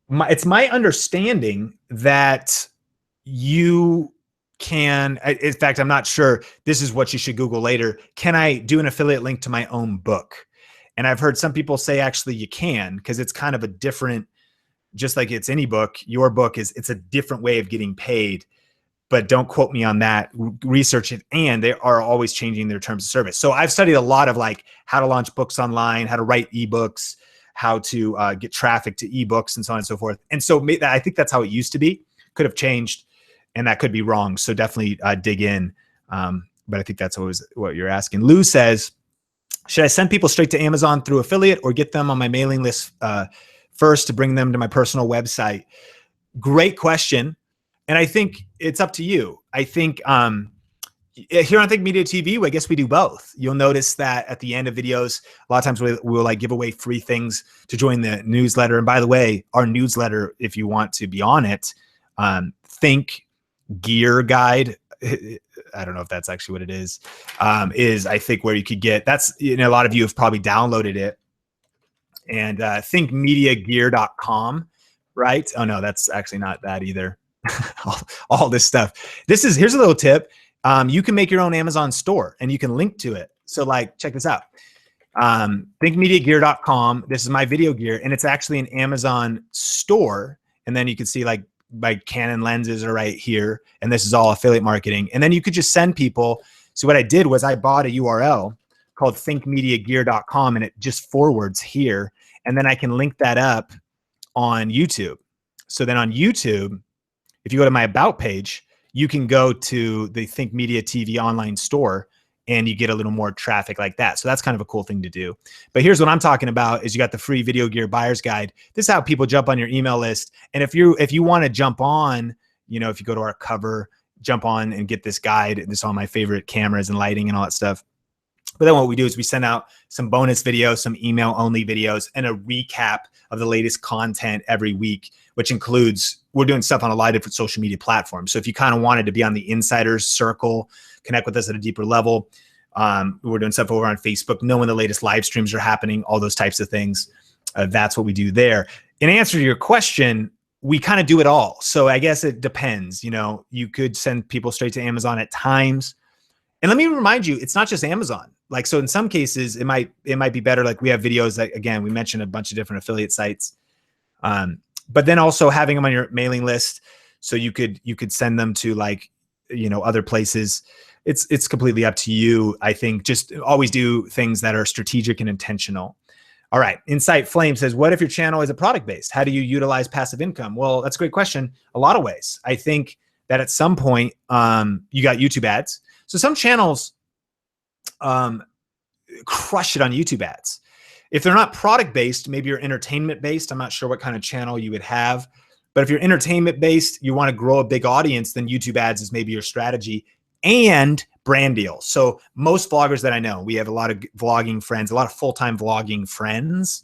[SPEAKER 1] It's my understanding that you can, in fact, I'm not sure, this is what you should Google later. Can I do an affiliate link to my own book? And I've heard some people say actually you can, because it's kind of a different, just like it's any book, your book it's a different way of getting paid. But don't quote me on that. Research it, and they are always changing their terms of service. So I've studied a lot of like how to launch books online, how to write ebooks, how to get traffic to ebooks, and so on and so forth. And so I think that's how it used to be. Could have changed, and that could be wrong. So definitely dig in. But I think that's always what you're asking. Lou says, should I send people straight to Amazon through affiliate or get them on my mailing list first to bring them to my personal website? Great question. And I think it's up to you. I think here on Think Media TV, I guess we do both. You'll notice that at the end of videos, a lot of times we'll like give away free things to join the newsletter. And by the way, our newsletter, if you want to be on it, Think Gear Guide, I don't know if that's actually what it is I think where you could get, that's, a lot of you have probably downloaded it. And thinkmediagear.com, right? Oh no, that's actually not that either. all this stuff. Here's a little tip. You can make your own Amazon store and you can link to it. So like, check this out. Thinkmediagear.com. This is my video gear, and it's actually an Amazon store. And then you can see like my Canon lenses are right here. And this is all affiliate marketing. And then you could just send people. So what I did was I bought a URL called thinkmediagear.com, and it just forwards here. And then I can link that up on YouTube. So then on YouTube, if you go to my About page, you can go to the Think Media TV online store and you get a little more traffic like that. So that's kind of a cool thing to do. But here's what I'm talking about is you got the free video gear buyer's guide. This is how people jump on your email list. And if you want to jump on, if you go to our cover, jump on and get this guide. This is all my favorite cameras and lighting and all that stuff. But then what we do is we send out some bonus videos, some email only videos, and a recap of the latest content every week, which includes, we're doing stuff on a lot of different social media platforms. So if you kind of wanted to be on the insiders circle, connect with us at a deeper level, we're doing stuff over on Facebook, know when the latest live streams are happening, all those types of things. That's what we do there. In answer to your question, we kind of do it all. So I guess it depends. You could send people straight to Amazon at times. And let me remind you, it's not just Amazon. Like, so in some cases, it might be better. Like we have videos that, again, we mentioned a bunch of different affiliate sites. But then also having them on your mailing list, so you could send them to like, other places. It's completely up to you. I think just always do things that are strategic and intentional. All right. Insight Flame says, what if your channel is a product based? How do you utilize passive income? Well, that's a great question. A lot of ways. I think that at some point you got YouTube ads. So some channels crush it on YouTube ads. If they're not product based, maybe you're entertainment based. I'm not sure what kind of channel you would have, but if you're entertainment based, you want to grow a big audience, then YouTube ads is maybe your strategy, and brand deals. So most vloggers that I know, we have a lot of vlogging friends, a lot of full-time vlogging friends.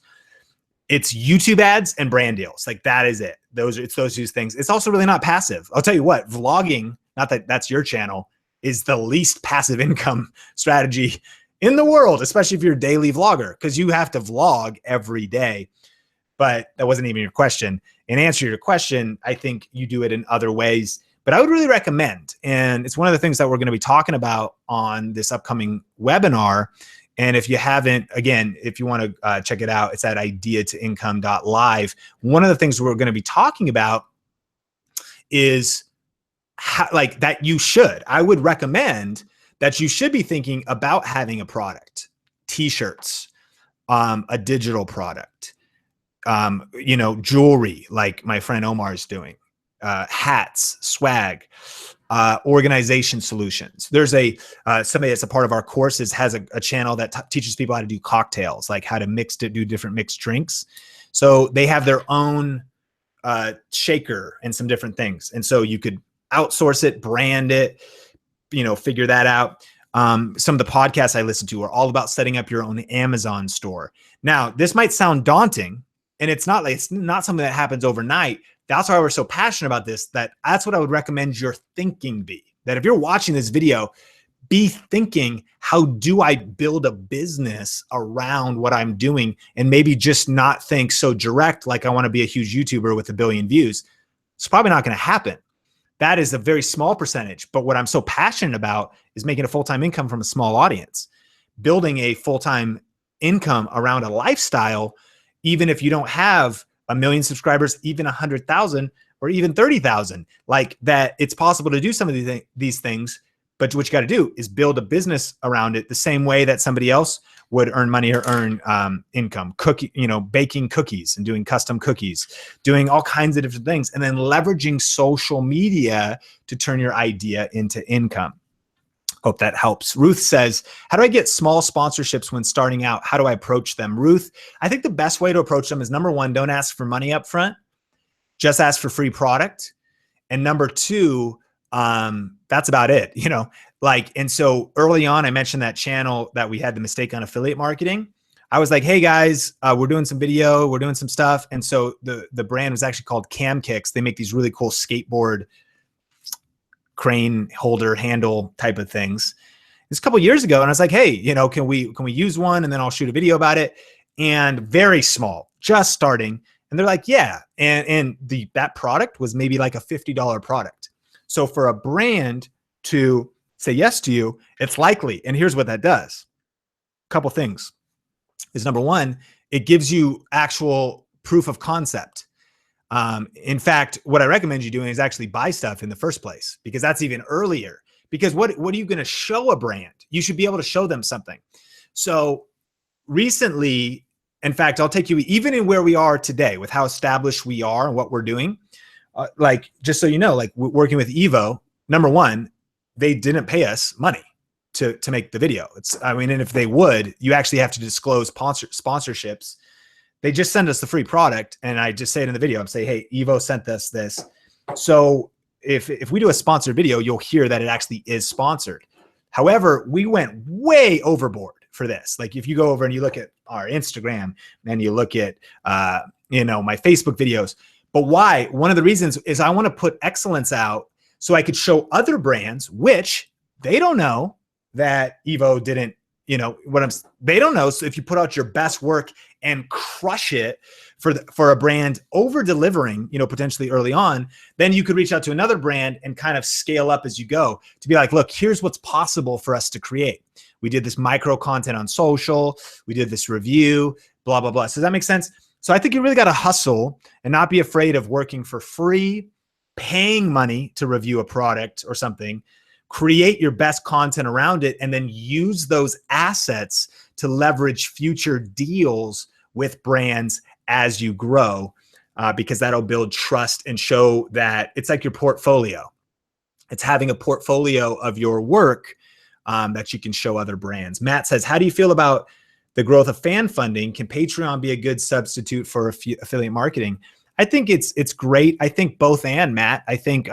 [SPEAKER 1] It's YouTube ads and brand deals. Like that is it. It's those two things. It's also really not passive. I'll tell you what, vlogging, not that that's your channel, is the least passive income strategy in the world, especially if you're a daily vlogger, because you have to vlog every day. But that wasn't even your question. In answer to your question, I think you do it in other ways. But I would really recommend, and it's one of the things that we're going to be talking about on this upcoming webinar. And if you haven't, again, if you want to check it out, it's at ideatoincome.live. One of the things we're going to be talking about is how, like that you should, I would recommend that you should be thinking about having a product, t-shirts, a digital product, jewelry like my friend Omar is doing, hats, swag, organization solutions. There's somebody that's a part of our courses has a channel that teaches people how to do cocktails, like how to do different mixed drinks. So they have their own shaker and some different things. And so you could outsource it, brand it, figure that out. Some of the podcasts I listen to are all about setting up your own Amazon store. Now, this might sound daunting, and it's not something that happens overnight. That's why we're so passionate about this. That's what I would recommend your thinking be. That if you're watching this video, be thinking, how do I build a business around what I'm doing? And maybe just not think so direct, like I want to be a huge YouTuber with 1 billion views. It's probably not going to happen. That is a very small percentage. But what I'm so passionate about is making a full-time income from a small audience, building a full-time income around a lifestyle, even if you don't have 1 million subscribers, even 100,000 or even 30,000, like that. It's possible to do some of these things, but what you got to do is build a business around it the same way that somebody else would earn money or earn income. Baking cookies and doing custom cookies, doing all kinds of different things, and then leveraging social media to turn your idea into income. Hope that helps. Ruth says, how do I get small sponsorships when starting out? How do I approach them? Ruth, I think the best way to approach them is, number one, don't ask for money up front. Just ask for free product. And number two, that's about it, and so early on, I mentioned that channel that we had the mistake on affiliate marketing. I was like, hey guys, we're doing some video, we're doing some stuff. And so the brand was actually called Cam Kicks. They make these really cool skateboard crane holder handle type of things. It's a couple years ago. And I was like, hey, can we use one? And then I'll shoot a video about it. And very small, just starting. And they're like, yeah. And that product was maybe like a $50 product. So for a brand to say yes to you, it's likely. And here's what that does. A couple things is, number one, it gives you actual proof of concept. In fact, what I recommend you doing is actually buy stuff in the first place, because that's even earlier. Because what are you going to show a brand? You should be able to show them something. So recently, in fact, I'll take you even in where we are today with how established we are and what we're doing. Just so you know, like working with Evo, number one, they didn't pay us money to make the video. And if they would, you actually have to disclose sponsorships. They just send us the free product, and I just say it in the video. I'm saying, hey, Evo sent us this. So if we do a sponsored video, you'll hear that it actually is sponsored. However, we went way overboard for this. Like if you go over and you look at our Instagram and you look at my Facebook videos. But why? One of the reasons is I want to put excellence out so I could show other brands, which they don't know that Evo didn't, they don't know. So if you put out your best work and crush it for a brand, over delivering, potentially early on, then you could reach out to another brand and kind of scale up as you go to be like, look, here's what's possible for us to create. We did this micro content on social. We did this review, blah, blah, blah. So does that make sense? So I think you really got to hustle and not be afraid of working for free, paying money to review a product or something, create your best content around it, and then use those assets to leverage future deals with brands as you grow, because that'll build trust and show that it's like your portfolio. It's having a portfolio of your work that you can show other brands. Matt says, how do you feel about the growth of fan funding? Can Patreon be a good substitute for affiliate marketing? I think it's great. I think both and, Matt. I think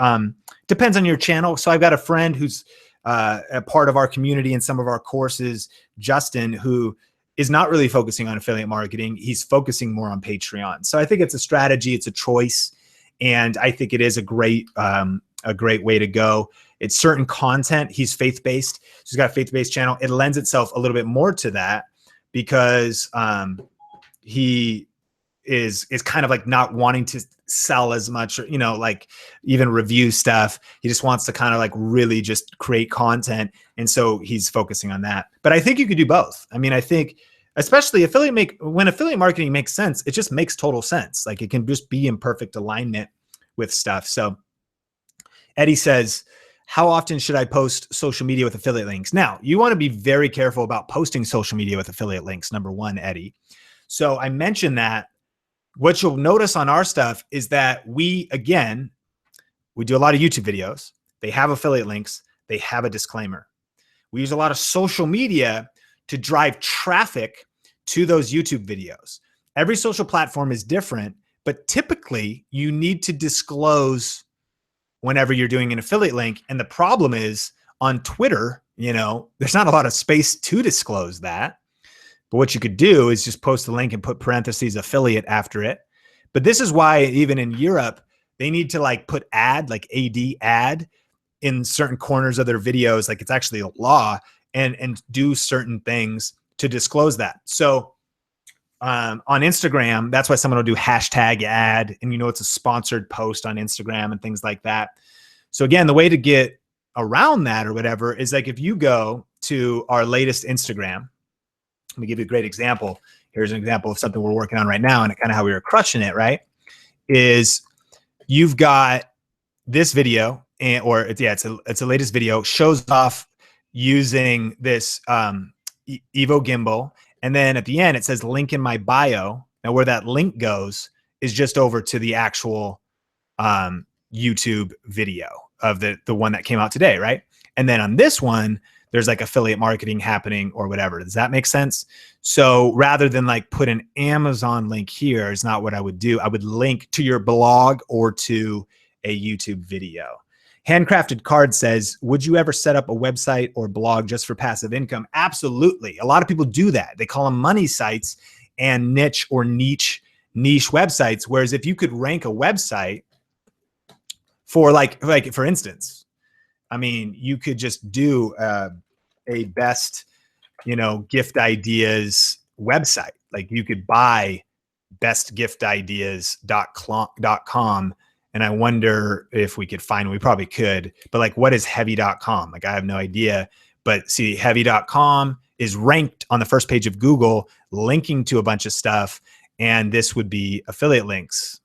[SPEAKER 1] depends on your channel. So I've got a friend who's a part of our community in some of our courses, Justin, who is not really focusing on affiliate marketing. He's focusing more on Patreon. So I think it's a strategy, it's a choice, and I think it is a great way to go. It's certain content. He's faith-based. He's got a faith-based channel. It lends itself a little bit more to that because he is kind of like not wanting to sell as much, or, like even review stuff. He just wants to kind of like really just create content. And so he's focusing on that. But I think you could do both. I think especially when affiliate marketing makes sense, it just makes total sense. Like it can just be in perfect alignment with stuff. So Eddie says, how often should I post social media with affiliate links? Now, you want to be very careful about posting social media with affiliate links, number one, Eddie. So I mentioned that. What you'll notice on our stuff is that we do a lot of YouTube videos. They have affiliate links. They have a disclaimer. We use a lot of social media to drive traffic to those YouTube videos. Every social platform is different, but typically you need to disclose whenever you're doing an affiliate link. And the problem is on Twitter, there's not a lot of space to disclose that. But what you could do is just post the link and put parentheses affiliate after it. But this is why even in Europe, they need to like put ad, like ad in certain corners of their videos. Like it's actually a law, and do certain things to disclose that. So on Instagram, that's why someone will do hashtag ad, and it's a sponsored post on Instagram and things like that. So again, the way to get around that or whatever is like if you go to our latest Instagram, let me give you a great example. Here's an example of something we're working on right now and kind of how we were crushing it, right? Is you've got this video, it's a latest video, shows off using this Evo gimbal. And then at the end, it says link in my bio. Now where that link goes is just over to the actual YouTube video of the one that came out today, right? And then on this one, there's like affiliate marketing happening or whatever. Does that make sense? So rather than like put an Amazon link here is not what I would do. I would link to your blog or to a YouTube video. Handcrafted Card says, would you ever set up a website or blog just for passive income? Absolutely. A lot of people do that. They call them money sites and niche websites. Whereas if you could rank a website for like for instance, I mean, you could just do a best, gift ideas website. Like you could buy bestgiftideas.com. And I wonder if we could find, we probably could, but like, what is heavy.com? Like, I have no idea, but see, heavy.com is ranked on the first page of Google, linking to a bunch of stuff. And this would be affiliate links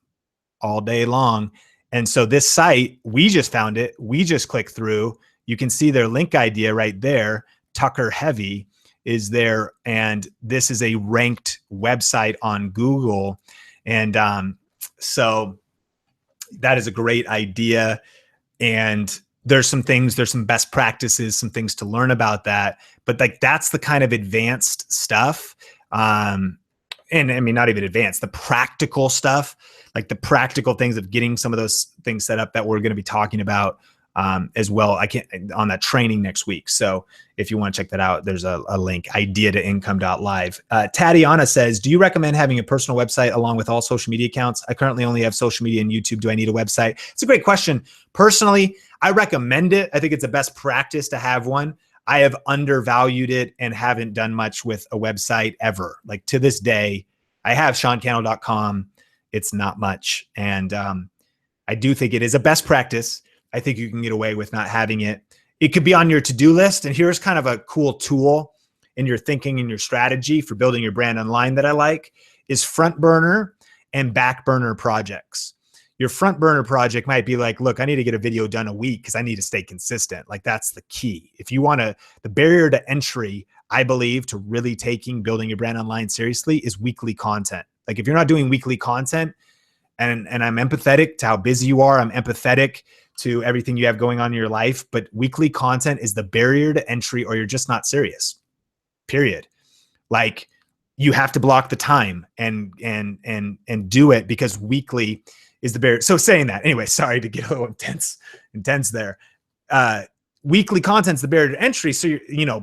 [SPEAKER 1] all day long. And so this site, we just found it. We just clicked through. You can see their link idea right there. Tucker Heavy is there. And this is a ranked website on Google. And so that is a great idea. And there's some best practices, some things to learn about that. But like, that's the kind of advanced stuff. And I mean, not even advanced, the practical stuff, like the practical things of getting some of those things set up that we're going to be talking about as well. I can't on that training next week. So if you want to check that out, there's a link, idea-to-income.live. Tatiana says, do you recommend having a personal website along with all social media accounts? I currently only have social media and YouTube. Do I need a website? It's a great question. Personally, I recommend it. I think it's a best practice to have one. I have undervalued it and haven't done much with a website ever. Like to this day, I have SeanCannell.com. It's not much. And I do think it is a best practice. I think you can get away with not having it. It could be on your to-do list. And here's kind of a cool tool in your thinking and your strategy for building your brand online that I like is front burner and back burner projects. Your front burner project might be like, look, I need to get a video done a week because I need to stay consistent. Like that's the key. If you want to, the barrier to entry, I believe, to really building your brand online seriously is weekly content. Like if you're not doing weekly content, and I'm empathetic to how busy you are, I'm empathetic to everything you have going on in your life, but weekly content is the barrier to entry or you're just not serious, period. Like you have to block the time and do it because weekly is the barrier. So saying that, anyway, sorry to get a little intense there. Weekly content's the barrier to entry. So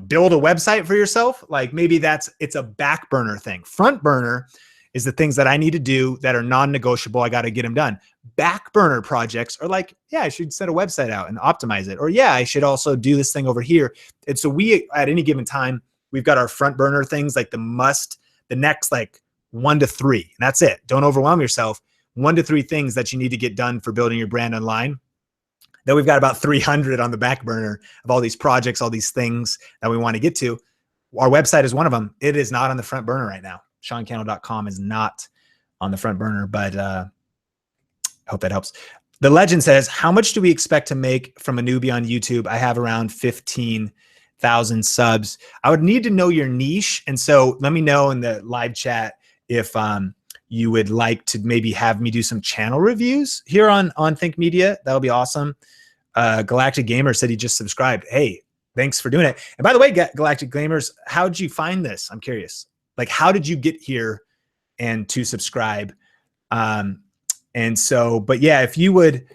[SPEAKER 1] build a website for yourself. Like maybe it's a back burner thing. Front burner is the things that I need to do that are non-negotiable. I got to get them done. Back burner projects are like, yeah, I should set a website out and optimize it. Or yeah, I should also do this thing over here. And so we, at any given time, we've got our front burner things like the next like 1 to 3. And that's it. Don't overwhelm yourself. 1 to 3 things that you need to get done for building your brand online. Then we've got about 300 on the back burner of all these projects, all these things that we want to get to. Our website is one of them. It is not on the front burner right now. SeanCannell.com is not on the front burner, but I hope that helps. The legend says, how much do we expect to make from a newbie on YouTube? I have around 15,000 subs. I would need to know your niche. And so let me know in the live chat if you would like to maybe have me do some channel reviews here on Think Media. That would be awesome. Galactic Gamer said he just subscribed. Hey, thanks for doing it. And by the way, Galactic Gamers, how did you find this? I'm curious. Like, how did you get here and to subscribe? And so, but yeah, if you would,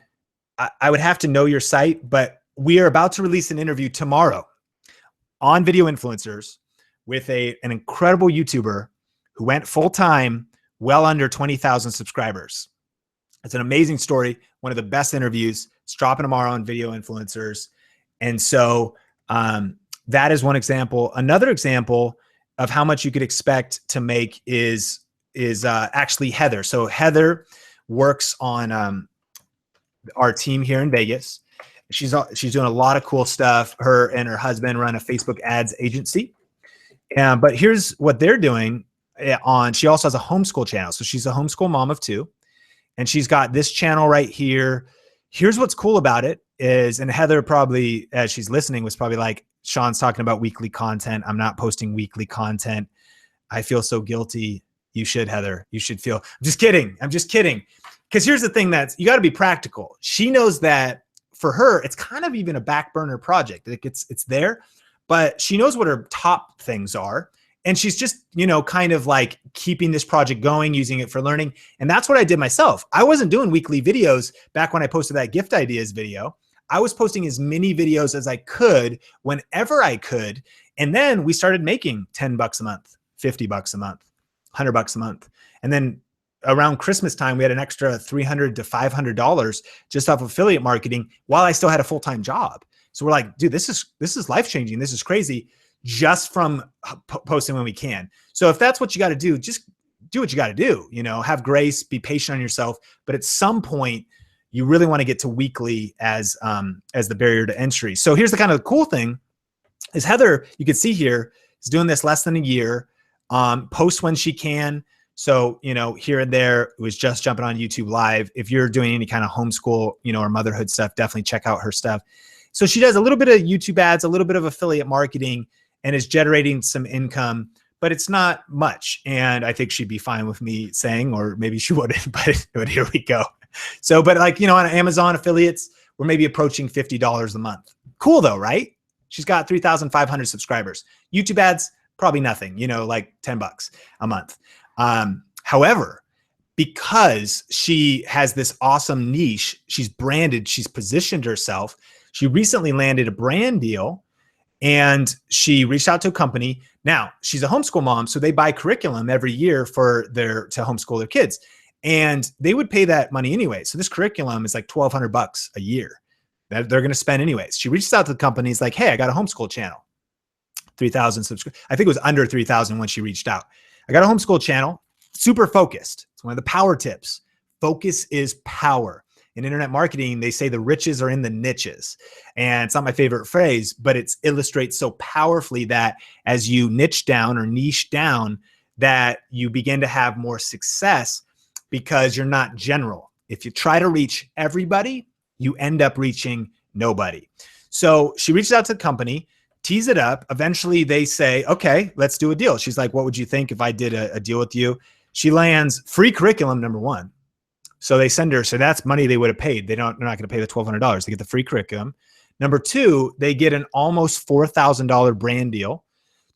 [SPEAKER 1] I would have to know your site, but we are about to release an interview tomorrow on Video Influencers with an incredible YouTuber who went full-time, well under 20,000 subscribers. It's an amazing story. One of the best interviews. It's dropping tomorrow on Video Influencers. And so that is one example. Another example of how much you could expect to make is actually Heather. So Heather works on our team here in Vegas. She's doing a lot of cool stuff. Her and her husband run a Facebook ads agency. But here's what they're doing she also has a homeschool channel. So she's a homeschool mom of 2. And she's got this channel right here. Here's what's cool about it is, and Heather probably, as she's listening, was probably like, Sean's talking about weekly content. I'm not posting weekly content. I feel so guilty. You should, Heather. You should feel, I'm just kidding. I'm just kidding. Because here's the thing, that's, you got to be practical. She knows that for her, it's kind of even a back burner project. It's there, but she knows what her top things are. And she's just, kind of like keeping this project going, using it for learning. And that's what I did myself. I wasn't doing weekly videos back when I posted that gift ideas video. I was posting as many videos as I could whenever I could. And then we started making $10 a month, $50 a month, $100 a month. And then around Christmas time, we had an extra $300 to $500 just off affiliate marketing while I still had a full-time job. So we're like, dude, this is life-changing. This is crazy. Just from posting when we can. So if that's what you got to do, just do what you got to do, have grace, be patient on yourself. But at some point you really want to get to weekly as the barrier to entry. So here's the kind of cool thing is Heather, you can see here, is doing this less than a year, posts when she can. So, here and there, it was just jumping on YouTube Live. If you're doing any kind of homeschool, or motherhood stuff, definitely check out her stuff. So she does a little bit of YouTube ads, a little bit of affiliate marketing, and is generating some income, but it's not much. And I think she'd be fine with me saying, or maybe she wouldn't, but here we go. So, but like, on Amazon affiliates, we're maybe approaching $50 a month. Cool though, right? She's got 3,500 subscribers. YouTube ads, probably nothing, like $10 a month. However, because she has this awesome niche, she's branded, she's positioned herself. She recently landed a brand deal and she reached out to a company. Now she's a homeschool mom, so they buy curriculum every year to homeschool their kids, and they would pay that money anyway. So this curriculum is like $1,200 a year that they're going to spend anyways. She reaches out to the companies like, hey, I got a homeschool channel, 3,000 subscribers. I think it was under 3,000 when she reached out. I got a homeschool channel, super focused. It's one of the power tips. Focus is power. In internet marketing, they say the riches are in the niches. And it's not my favorite phrase, but it illustrates so powerfully that as you niche down or niche down, that you begin to have more success because you're not general. If you try to reach everybody, you end up reaching nobody. So she reaches out to the company, tees it up. Eventually they say, okay, let's do a deal. She's like, what would you think if I did a deal with you? She lands free curriculum, number one. So they send her, so that's money they would have paid. They're not going to pay the $1,200. They get the free curriculum. Number two, they get an almost $4,000 brand deal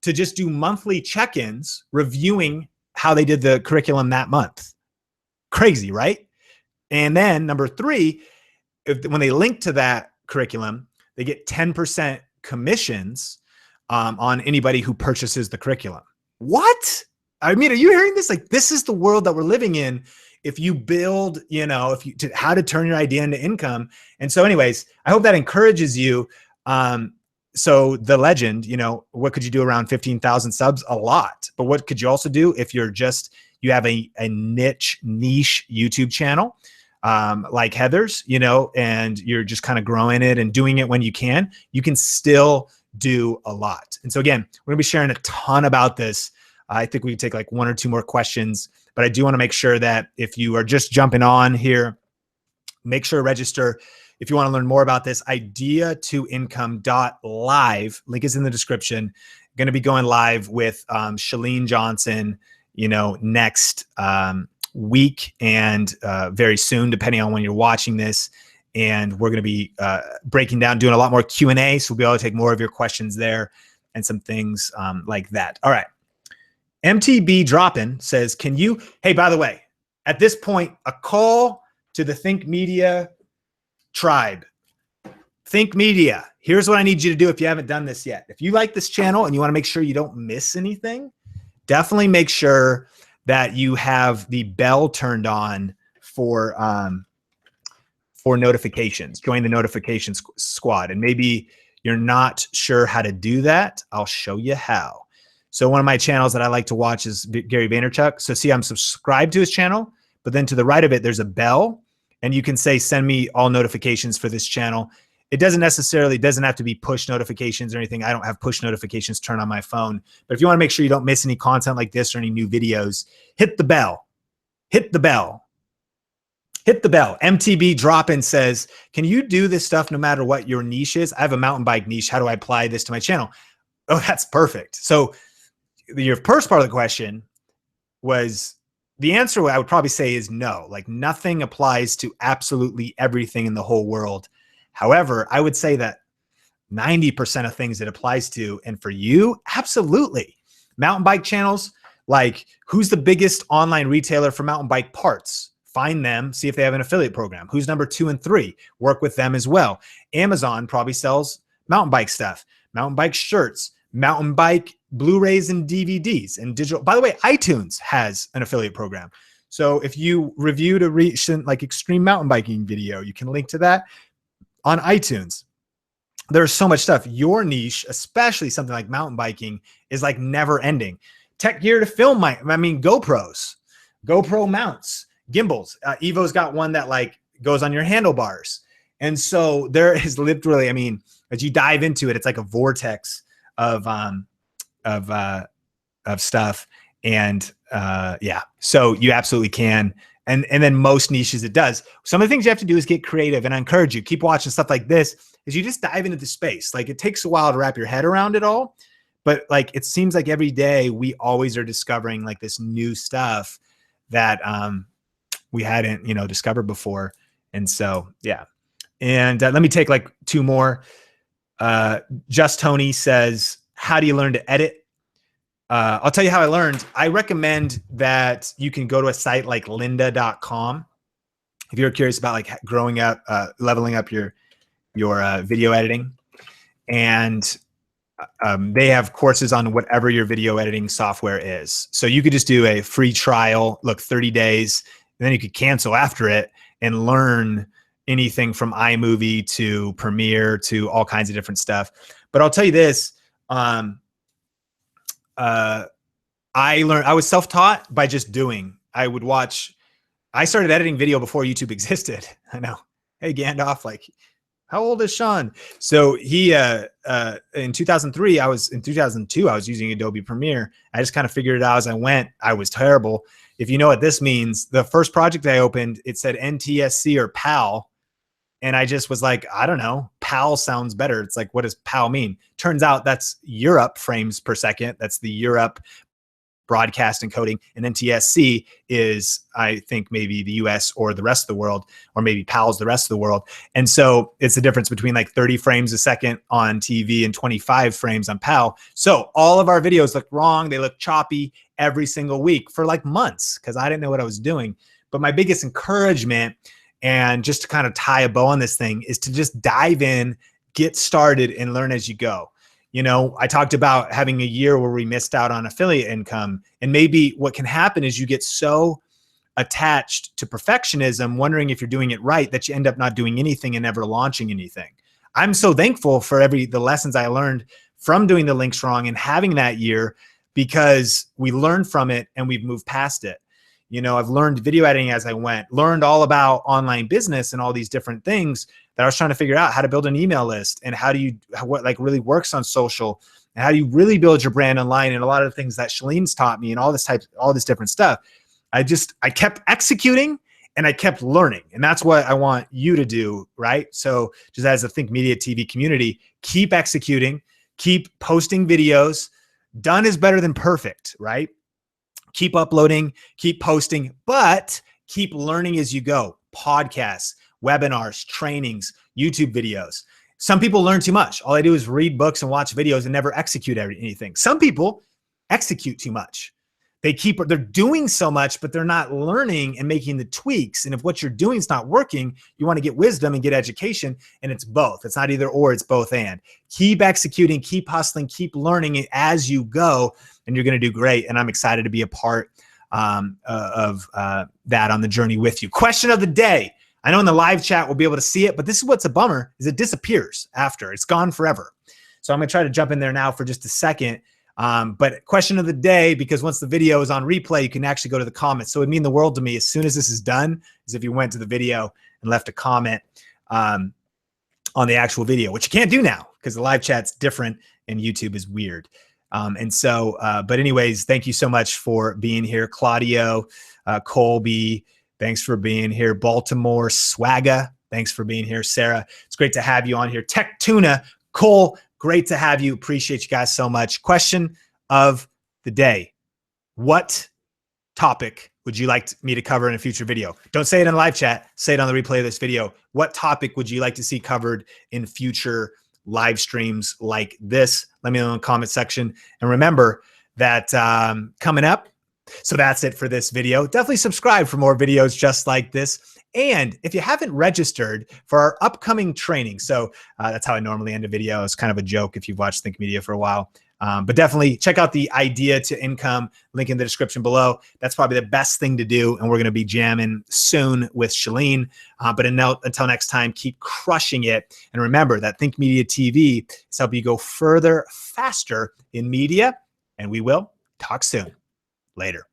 [SPEAKER 1] to just do monthly check-ins reviewing how they did the curriculum that month. Crazy, right? And then number three, when they link to that curriculum, they get 10% commissions on anybody who purchases the curriculum. What? I mean, are you hearing this? Like, this is the world that we're living in. If you build, how to turn your idea into income. And so anyways, I hope that encourages you. So the legend, what could you do around 15,000 subs? A lot. But what could you also do if you have a niche YouTube channel, like Heather's, and you're just kind of growing it and doing it when you can still do a lot. And so again, we're gonna be sharing a ton about this. I think we can take like one or two more questions, but I do want to make sure that if you are just jumping on here, make sure to register. If you want to learn more about this, idea2income.live, link is in the description. Going to be going live with Chalene Johnson, next week and very soon, depending on when you're watching this. And we're going to be breaking down, doing a lot more Q&A. So we'll be able to take more of your questions there and some things like that. All right. MTB Droppin says, hey, by the way, at this point, a call to the Think Media tribe. Think Media. Here's what I need you to do if you haven't done this yet. If you like this channel and you want to make sure you don't miss anything, definitely make sure that you have the bell turned on for notifications. Join the notification squad. And maybe you're not sure how to do that. I'll show you how. So one of my channels that I like to watch is Gary Vaynerchuk. So see, I'm subscribed to his channel, but then to the right of it, there's a bell, and you can say, send me all notifications for this channel. It doesn't have to be push notifications or anything. I don't have push notifications turned on my phone. But if you want to make sure you don't miss any content like this or any new videos, hit the bell. Hit the bell. Hit the bell. MTB Drop-In says, can you do this stuff no matter what your niche is? I have a mountain bike niche. How do I apply this to my channel? Oh, that's perfect. So your first part of the question was, the answer I would probably say is no. Like, nothing applies to absolutely everything in the whole world. However, I would say that 90% of things it applies to, and for you, absolutely. Mountain bike channels, like, who's the biggest online retailer for mountain bike parts? Find them, see if they have an affiliate program. Who's number 2 and 3? Work with them as well. Amazon probably sells mountain bike stuff, mountain bike shirts, mountain bike Blu-rays and DVDs and digital. By the way, iTunes has an affiliate program. So if you reviewed a recent like extreme mountain biking video, you can link to that on iTunes. There's so much stuff. Your niche, especially something like mountain biking, is like never ending. Tech gear to film, GoPros, GoPro mounts, gimbals. Evo's got one that like goes on your handlebars. And so there is literally, as you dive into it, it's like a vortex of stuff. And yeah, so you absolutely can. And then most niches it does. Some of the things you have to do is get creative, and I encourage you, keep watching stuff like this, is you just dive into the space. Like, it takes a while to wrap your head around it all, but like, it seems like every day we always are discovering like this new stuff that we hadn't, discovered before. And so, yeah. And let me take like 2 more. Just Tony says, how do you learn to edit? I'll tell you how I learned. I recommend that you can go to a site like lynda.com if you're curious about like growing up, leveling up your video editing. And they have courses on whatever your video editing software is. So you could just do a free trial, look, 30 days, and then you could cancel after it and learn anything from iMovie to Premiere to all kinds of different stuff. But I'll tell you this, I was self-taught by just doing. I started editing video before YouTube existed. I know. Hey, Gandalf, like, how old is Sean? So he, in 2002, I was using Adobe Premiere. I just kind of figured it out as I went. I was terrible. If you know what this means, the first project I opened, it said NTSC or PAL. And I just was like, I don't know, PAL sounds better. It's like, what does PAL mean? Turns out that's Europe frames per second. That's the Europe broadcast encoding. And NTSC is, I think, maybe the US or the rest of the world, or maybe PAL's the rest of the world. And so it's the difference between like 30 frames a second on TV and 25 frames on PAL. So all of our videos look wrong. They look choppy every single week for like months because I didn't know what I was doing. But my biggest encouragement, and just to kind of tie a bow on this thing, is to just dive in, get started, and learn as you go. I talked about having a year where we missed out on affiliate income. And maybe what can happen is you get so attached to perfectionism, wondering if you're doing it right, that you end up not doing anything and never launching anything. I'm so thankful for the lessons I learned from doing the links wrong and having that year, because we learned from it and we've moved past it. I've learned video editing as I went, learned all about online business and all these different things that I was trying to figure out, how to build an email list and what like really works on social, and how do you really build your brand online, and a lot of the things that Shalene's taught me and all this different stuff. I kept executing and I kept learning, and that's what I want you to do, right? So just as a Think Media TV community, keep executing, keep posting videos. Done is better than perfect, right? Keep uploading, keep posting, but keep learning as you go. Podcasts, webinars, trainings, YouTube videos. Some people learn too much. All they do is read books and watch videos and never execute anything. Some people execute too much. they're doing so much, but they're not learning and making the tweaks. And if what you're doing is not working, you want to get wisdom and get education. And it's both. It's not either or, it's both and. Keep executing, keep hustling, keep learning as you go, and you're going to do great. And I'm excited to be a part of that on the journey with you. Question of the day. I know in the live chat we'll be able to see it, but this is what's a bummer is it disappears after. It's gone forever. So I'm going to try to jump in there now for just a second. But question of the day, because once the video is on replay, you can actually go to the comments. So it would mean the world to me as soon as this is done, is if you went to the video and left a comment on the actual video, which you can't do now because the live chat's different and YouTube is weird. But anyways, thank you so much for being here. Claudio, Colby, thanks for being here. Baltimore, Swagga, thanks for being here. Sarah, it's great to have you on here. Tech Tuna, Cole, great to have you. Appreciate you guys so much. Question of the day. What topic would you like me to cover in a future video? Don't say it in the live chat. Say it on the replay of this video. What topic would you like to see covered in future live streams like this? Let me know in the comment section. And remember that coming up, so that's it for this video. Definitely subscribe for more videos just like this. And if you haven't registered for our upcoming training, so that's how I normally end a video. It's kind of a joke if you've watched Think Media for a while. But definitely check out the Idea to Income link in the description below. That's probably the best thing to do. And we're going to be jamming soon with Shalene. But until next time, keep crushing it. And remember that Think Media TV is helping you go further, faster in media. And we will talk soon. Later.